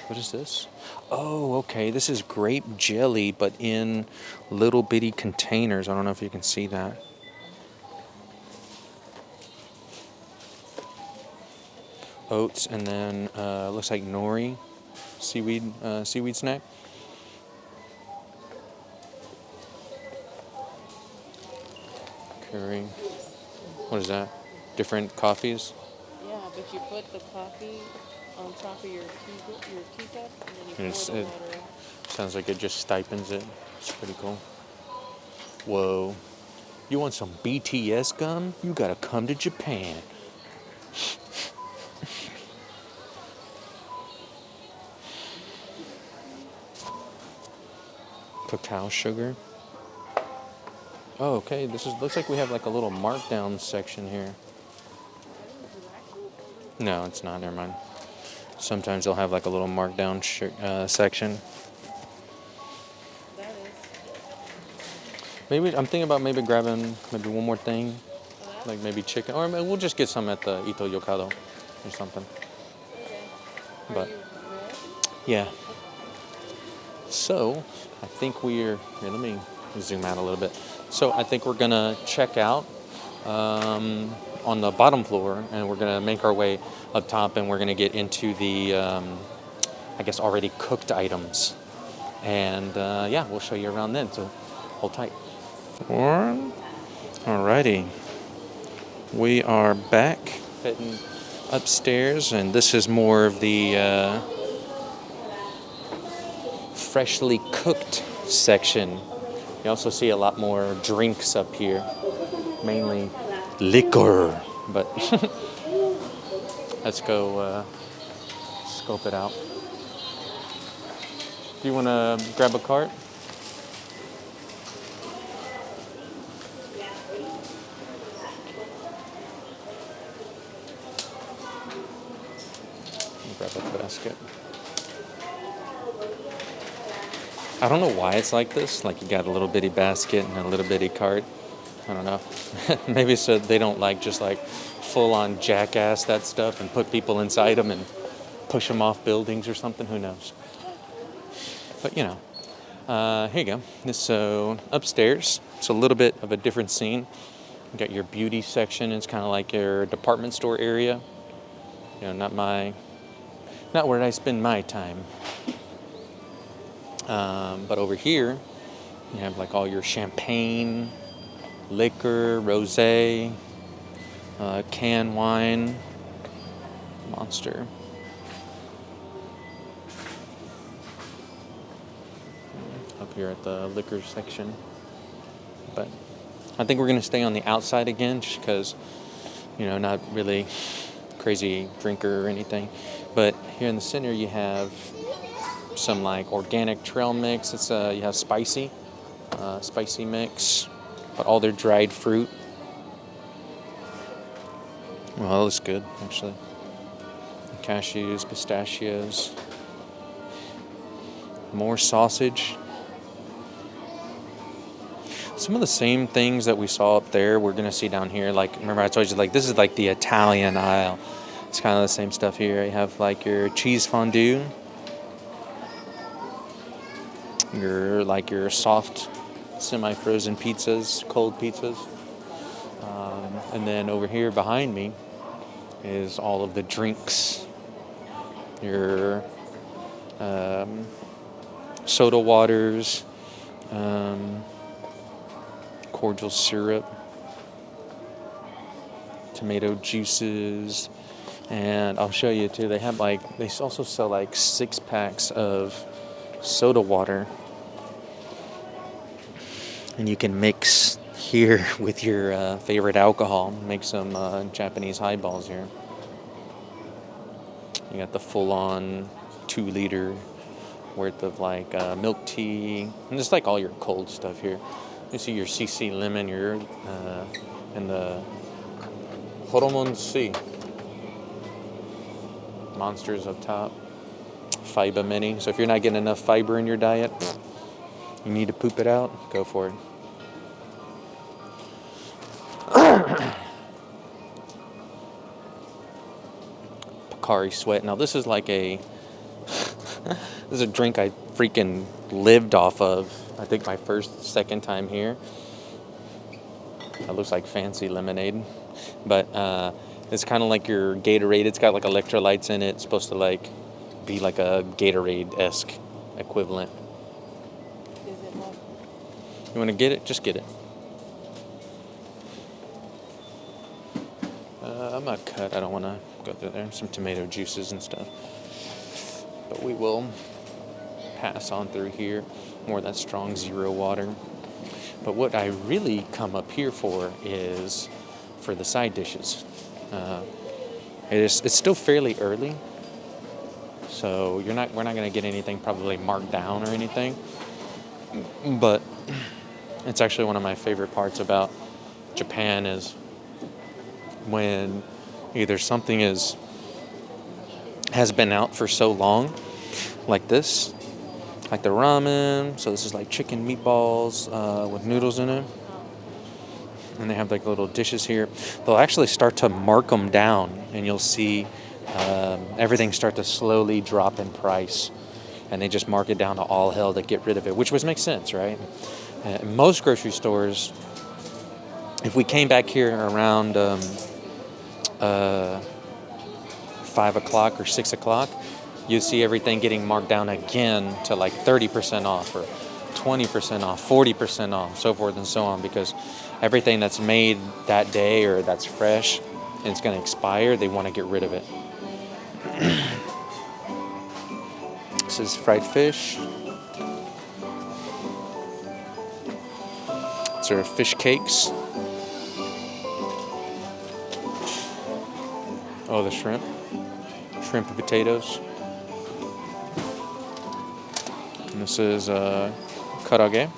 What is this? Oh, okay. This is grape jelly, but in little bitty containers. I don't know if you can see that. Oats, and then looks like nori, seaweed snack. Curry. What is that? Different coffees? Yeah, but you put the coffee on top of your teacup, and then you pour the water. Sounds like it just stipends it. It's pretty cool. Whoa. You want some BTS gum? You gotta come to Japan. Cacao sugar. Oh, okay. Looks like we have like a little markdown section here. No, it's not. Never mind. Sometimes they'll have like a little markdown section. That is. Maybe I'm thinking about maybe grabbing maybe one more thing, like maybe chicken, or maybe we'll just get some at the Ito Yokado or something. Okay. But Are you ready? yeah. So I think here, let me zoom out a little bit. So I think we're gonna check out on the bottom floor, and we're gonna make our way up top, and we're gonna get into the I guess already cooked items, and yeah, we'll show you around then. So hold tight. Alrighty, we are back heading upstairs, and this is more of the freshly cooked section. You also see a lot more drinks up here, mainly liquor. But let's go scope it out. Do you want to grab a cart? Grab a basket. I don't know why it's like this. Like you got a little bitty basket and a little bitty cart. I don't know. Maybe so they don't like just like full on jackass that stuff and put people inside them and push them off buildings or something. Who knows? But you know, here you go. So upstairs, it's a little bit of a different scene. You got your beauty section. It's kind of like your department store area. You know, not where I spend my time. But over here, you have like all your champagne, liquor, rosé, canned wine, Monster. Up here at the liquor section. But I think we're going to stay on the outside again just because, not really crazy drinker or anything. But here in the center you have some like organic trail mix. It's you have spicy mix, but all their dried fruit. Well, that looks good actually. Cashews, pistachios, more sausage. Some of the same things that we saw up there we're gonna see down here. Like, remember I told you, like, this is like the Italian aisle. It's kind of the same stuff here. You have like your cheese fondue, your soft semi-frozen pizzas, cold pizzas, and then over here behind me is all of the drinks. Your soda waters, cordial syrup, tomato juices, and I'll show you too. They also sell like 6-packs of soda water, and you can mix here with your favorite alcohol. Make some Japanese highballs here. You got the full-on 2-liter worth of like milk tea, and just like all your cold stuff here. You see your CC lemon, and the Horomon C. Monsters up top. Fiber mini. So if you're not getting enough fiber in your diet, you need to poop it out, go for it. Pocari Sweat. Now this is like this is a drink I freaking lived off of. I think my second time here. It looks like fancy lemonade, but it's kind of like your Gatorade. It's got like electrolytes in it. It's supposed to like be like a Gatorade-esque equivalent. Is it like? You want to get it? Just get it. I'm not cut. I don't want to go through there. Some tomato juices and stuff. But we will pass on through here. More of that strong zero water. But what I really come up here for is for the side dishes. It's still fairly early, so we're not going to get anything probably marked down or anything. But it's actually one of my favorite parts about Japan is when either something has been out for so long, like this, like the ramen. So this is like chicken meatballs with noodles in it. And they have like little dishes here. They'll actually start to mark them down, and you'll see everything start to slowly drop in price. And they just mark it down to all hell to get rid of it, which makes sense, right? In most grocery stores, if we came back here around 5 o'clock or 6 o'clock, you'd see everything getting marked down again to like 30% off or 20% off, 40% off, so forth and so on, because everything that's made that day or that's fresh and it's going to expire, they want to get rid of it. This is fried fish. These are fish cakes. Oh, the shrimp and potatoes. And this is karage.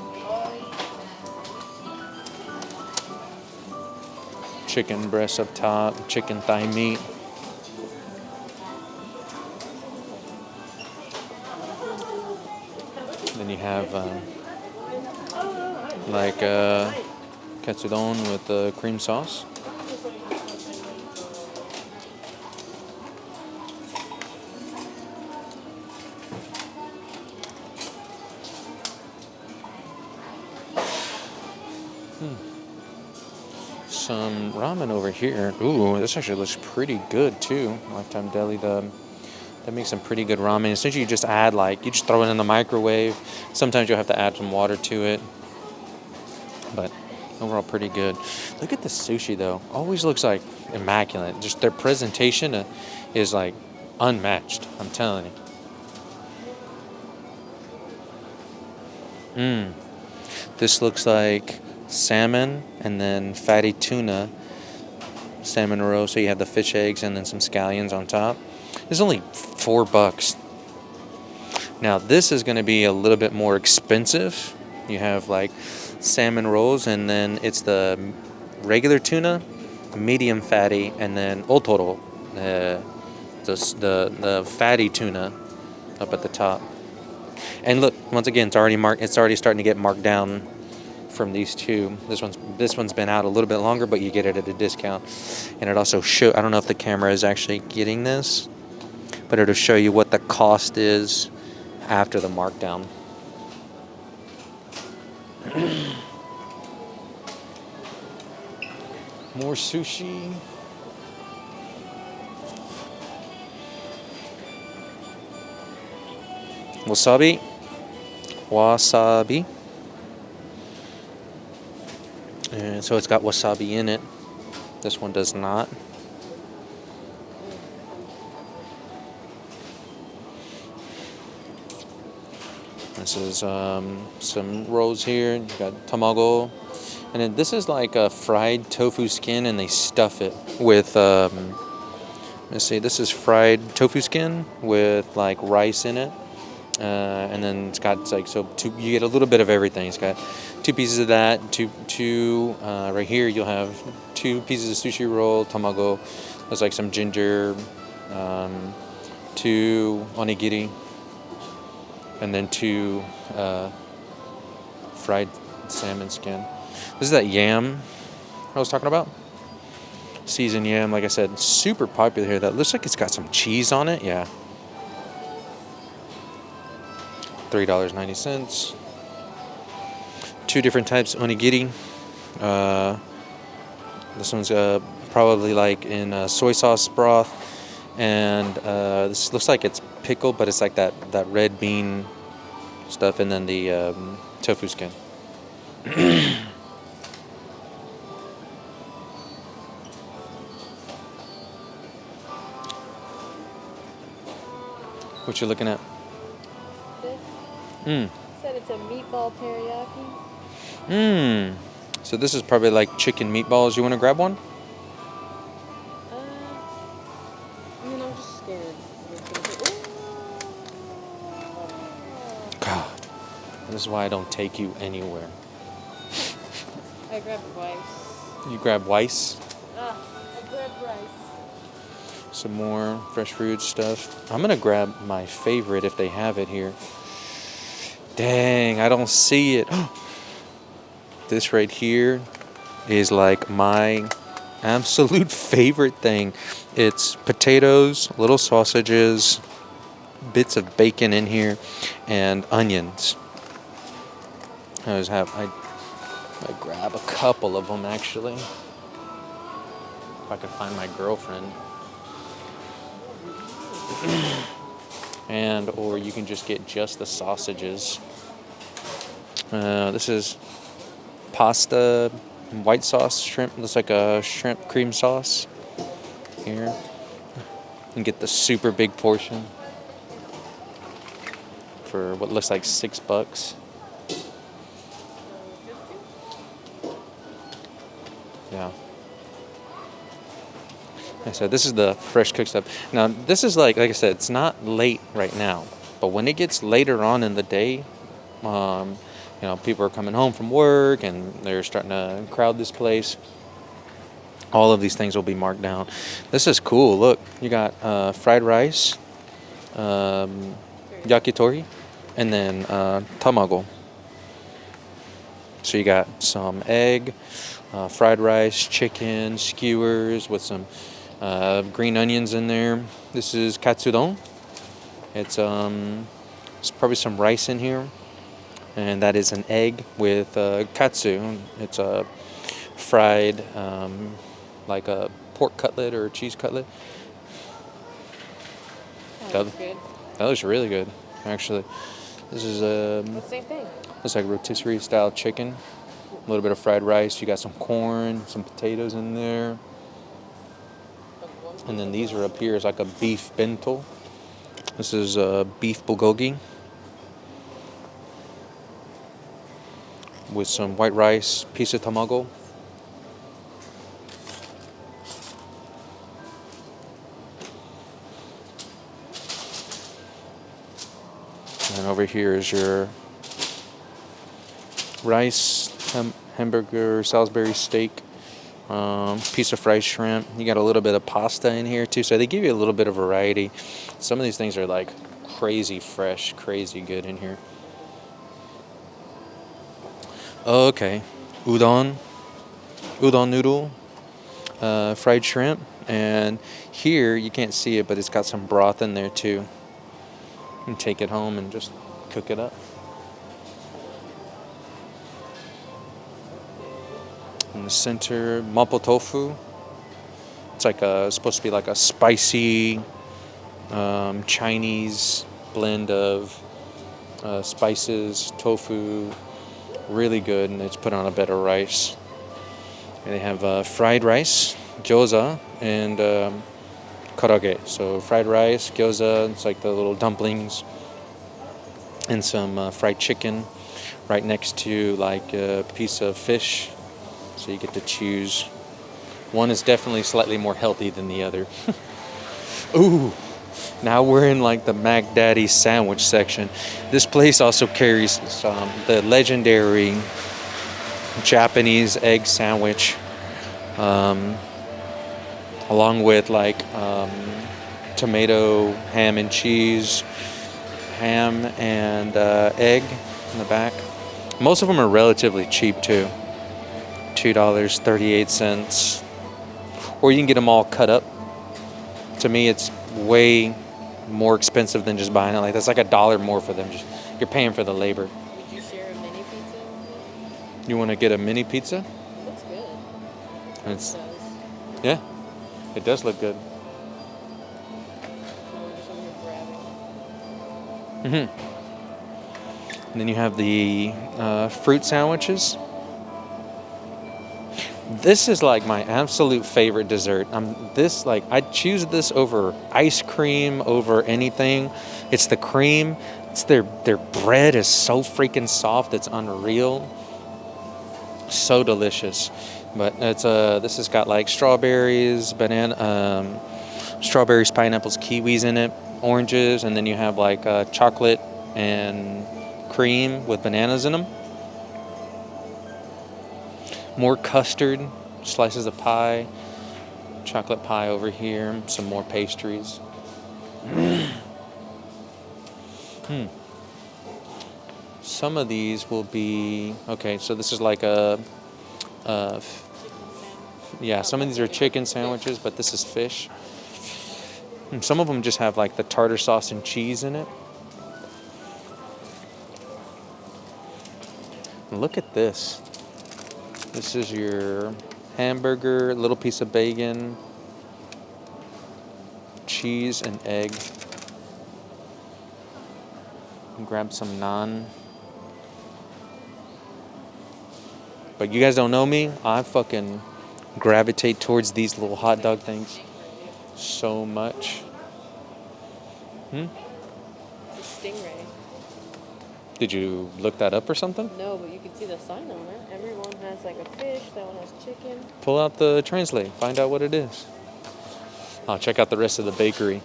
Chicken breast up top, chicken thigh meat. Then you have katsudon with cream sauce. Some ramen over here. Ooh, this actually looks pretty good too. Lifetime Deli, that makes some pretty good ramen. Essentially, you just add you just throw it in the microwave. Sometimes you'll have to add some water to it, but overall pretty good. Look at the sushi though. Always looks like immaculate. Just their presentation is like unmatched. I'm telling you. This looks like salmon, and then fatty tuna salmon roe. So you have the fish eggs and then some scallions on top. It's only $4. Now this is going to be a little bit more expensive. You have like salmon rolls, and then it's the regular tuna, medium fatty, and then otoro, the fatty tuna up at the top. And look, once again, it's already marked. It's already starting to get marked down from these two. This one's been out a little bit longer, but you get it at a discount. And it also show. I don't know if the camera is actually getting this, but it'll show you what the cost is after the markdown. More sushi. Wasabi. And so it's got wasabi in it. This one does not. This is some rolls here. You got tamago. And then this is like a fried tofu skin, and they stuff it with, let's see, this is fried tofu skin with like rice in it. And then it's got like, so you get a little bit of everything. It's got 2 pieces of that, two right here you'll have 2 pieces of sushi roll, tamago. There's like some ginger, 2 onigiri, and then 2 fried salmon skin. This is that yam I was talking about. Seasoned yam, like I said, super popular here. That looks like it's got some cheese on it. Yeah. $3.90. 2 different types of onigiri. This one's probably like in soy sauce broth, and this looks like it's pickled, but it's like that red bean stuff, and then the tofu skin. What you looking at? Said it's a meatball teriyaki. So this is probably like chicken meatballs. You want to grab one? I'm just scared. God, this is why I don't take you anywhere. I grabbed rice. You grab Weiss. I grabbed rice. Some more fresh fruit stuff. I'm gonna grab my favorite if they have it here. Dang, I don't see it. This right here is like my absolute favorite thing. It's potatoes, little sausages, bits of bacon in here, and onions. I grab a couple of them actually. If I could find my girlfriend. And or you can just get just the sausages. This is pasta, white sauce shrimp. Looks like a shrimp cream sauce. Here, and get the super big portion for what looks like $6. Yeah. So this is the fresh cooked stuff. Now this is like I said, it's not late right now, but when it gets later on in the day, people are coming home from work and they're starting to crowd this place. All of these things will be marked down. This is cool. Look, you got fried rice, yakitori, and then tamago. So you got some egg, fried rice, chicken, skewers with some green onions in there. This is katsudon. It's probably some rice in here, and that is an egg with katsu. It's a fried like a pork cutlet or a cheese cutlet. That looks good. That looks really good, actually. This is the same thing. Looks like rotisserie style chicken. A little bit of fried rice. You got some corn, some potatoes in there. And then these are up here is like a beef bento. This is beef bulgogi. with some white rice, piece of tamago. And over here is your rice, hamburger, Salisbury steak, piece of fried shrimp. You got a little bit of pasta in here too, so they give you a little bit of variety. Some of these things are like crazy fresh, crazy good in here. Okay, udon noodle, fried shrimp, and here you can't see it, but it's got some broth in there too. You can take it home and just cook it up. In the center, mapo tofu. It's like supposed to be like a spicy Chinese blend of spices, tofu, really good, and it's put on a bed of rice. And they have fried rice, gyoza, and karaage. So fried rice, gyoza, it's like the little dumplings, and some fried chicken right next to like a piece of fish. So you get to choose. One is definitely slightly more healthy than the other. Ooh, now we're in like the Mac Daddy sandwich section. This place also carries the legendary Japanese egg sandwich, along with like tomato, ham and cheese, ham and egg in the back. Most of them are relatively cheap too. $2.38. Or you can get them all cut up. To me, it's way more expensive than just buying it. Like that's like $1 more for them. Just you're paying for the labor. Would you share a mini pizza with me? You want to get a mini pizza? Looks good. It's, It does. yeah, it does look good. I'm just over here grabbing. And then you have the fruit sandwiches. This is like my absolute favorite dessert. I'd choose this over ice cream, over anything. It's the cream. It's their bread is so freaking soft. It's unreal. So delicious. But it's this has got like strawberries, strawberries, pineapples, kiwis in it, oranges, and then you have like chocolate and cream with bananas in them. More custard, slices of pie, chocolate pie over here, some more pastries. Some of these will be, okay, so this is like yeah, some of these are chicken sandwiches, but this is fish. Some of them just have like the tartar sauce and cheese in it. Look at this. This is your hamburger, little piece of bacon, cheese, and egg. Grab some naan. But you guys don't know me. I fucking gravitate towards these little hot dog things so much. It's stingray. Did you look that up or something? No, but you can see the sign on it. Everyone has like a fish. That one has chicken. Pull out the translate. Find out what it is. I'll check out the rest of the bakery.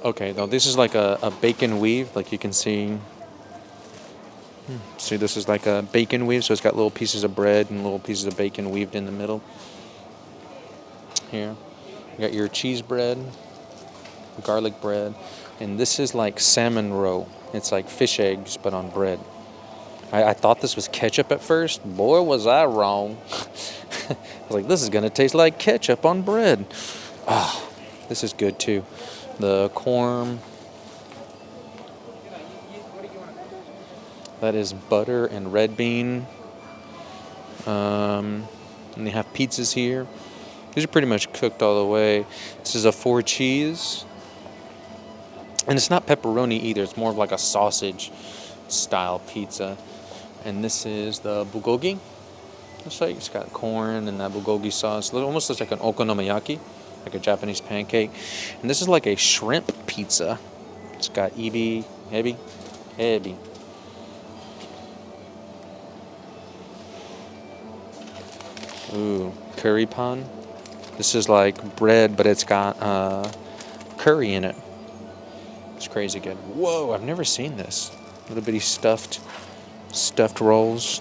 Okay, now this is like a bacon weave. Like you can see. See, this is like a bacon weave. So it's got little pieces of bread and little pieces of bacon weaved in the middle. Here. You got your cheese bread, garlic bread. And this is like salmon roe. It's like fish eggs, but on bread. I thought this was ketchup at first. Boy, was I wrong. I was like, this is going to taste like ketchup on bread. Ah, this is good too. The corn. That is butter and red bean. And they have pizzas here. These are pretty much cooked all the way. This is a 4 cheese. And it's not pepperoni either. It's more of like a sausage style pizza. And this is the bulgogi. It's got corn and that bulgogi sauce. It almost looks like an okonomiyaki, like a Japanese pancake. And this is like a shrimp pizza. It's got ebi. Ooh, curry pan. This is like bread, but it's got curry in it. It's crazy good. Whoa, I've never seen this. Little bitty stuffed rolls.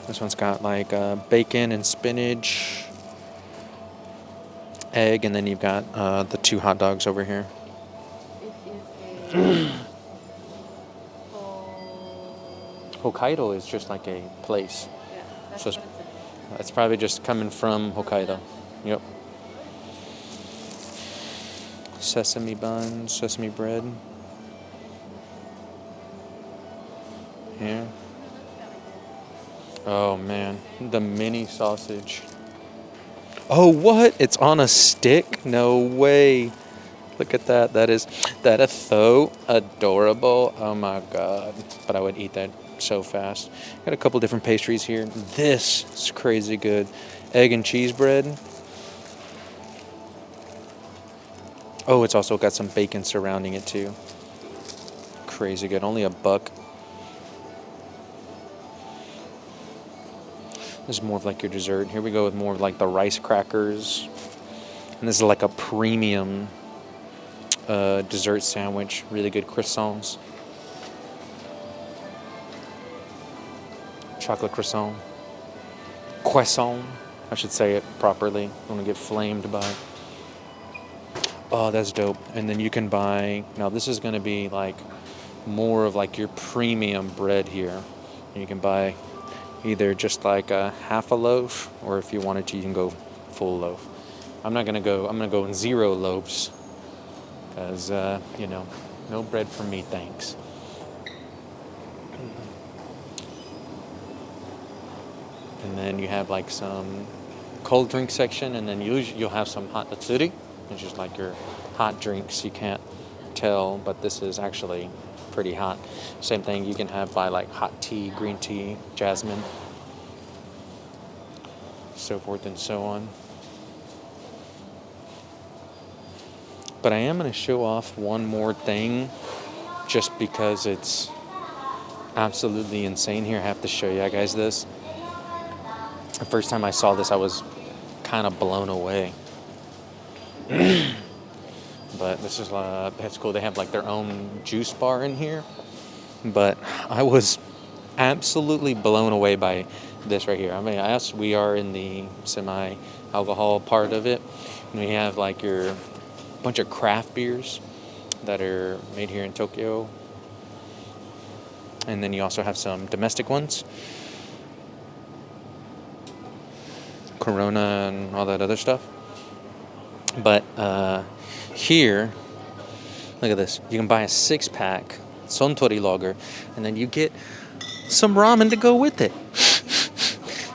This one's got like bacon and spinach, egg, and then you've got the 2 hot dogs over here. It is a Hokkaido is just like a place. yeah, that's So what it said. it's probably just coming from Hokkaido. Yep. Sesame buns, sesame bread. Here. Oh man, the mini sausage. Oh, what? It's on a stick? No way. Look at that. That is so adorable. Oh my god. But I would eat that so fast. Got a couple different pastries here. This is crazy good. Egg and cheese bread. Oh, it's also got some bacon surrounding it too. Crazy good. Only $1. This is more of like your dessert. Here we go with more of like the rice crackers. And this is like a premium dessert sandwich. Really good croissants. Chocolate croissant. Croissant. I should say it properly. I don't want to get flamed by it. Oh, that's dope. And then you can buy, now this is going to be like more of like your premium bread here. And you can buy either just like a half a loaf, or if you wanted to, you can go full loaf. I'm going to go in 0 loaves because, no bread for me, thanks. And then you have like some cold drink section, and then you'll have some hot natsuri, which is like your hot drinks. You can't tell, but this is actually pretty hot. Same thing you can have by like hot tea, green tea, jasmine, so forth and so on. But I am going to show off one more thing just because it's absolutely insane here. I have to show you guys this. The first time I saw this, I was kind of blown away. But this is that's cool. They have like their own juice bar in here. But I was absolutely blown away by this right here. I mean, we are in the semi-alcohol part of it. And we have like your bunch of craft beers that are made here in Tokyo. And then you also have some domestic ones. Corona and all that other stuff. But here, look at this. You can buy a 6-pack Suntory lager, and then you get some ramen to go with it.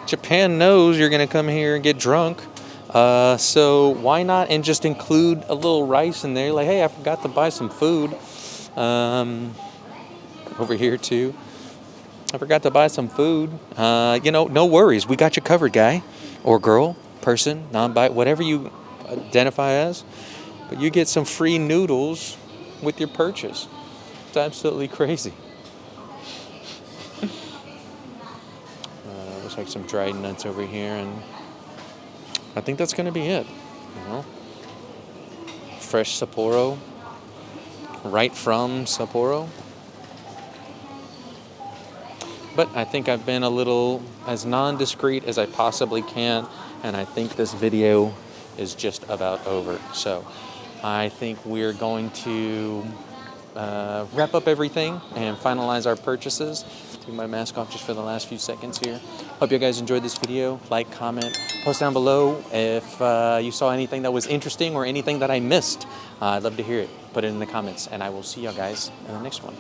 Japan knows you're going to come here and get drunk. So why not and just include a little rice in there? Like, hey, I forgot to buy some food. Over here too. I forgot to buy some food. No worries. We got you covered, guy or girl, person, non-bite, whatever you identify as. But you get some free noodles with your purchase. It's absolutely crazy. Looks like some dried nuts over here, and I think that's going to be it. Fresh Sapporo, right from Sapporo. But I think I've been a little as non-discreet as I possibly can, and I think this video is just about over. So I think we're going to wrap up everything and finalize our purchases. Take my mask off just for the last few seconds here. Hope you guys enjoyed this video. Like, comment, post down below if you saw anything that was interesting or anything that I missed. I'd love to hear it. Put it in the comments, and I will see you guys in the next one.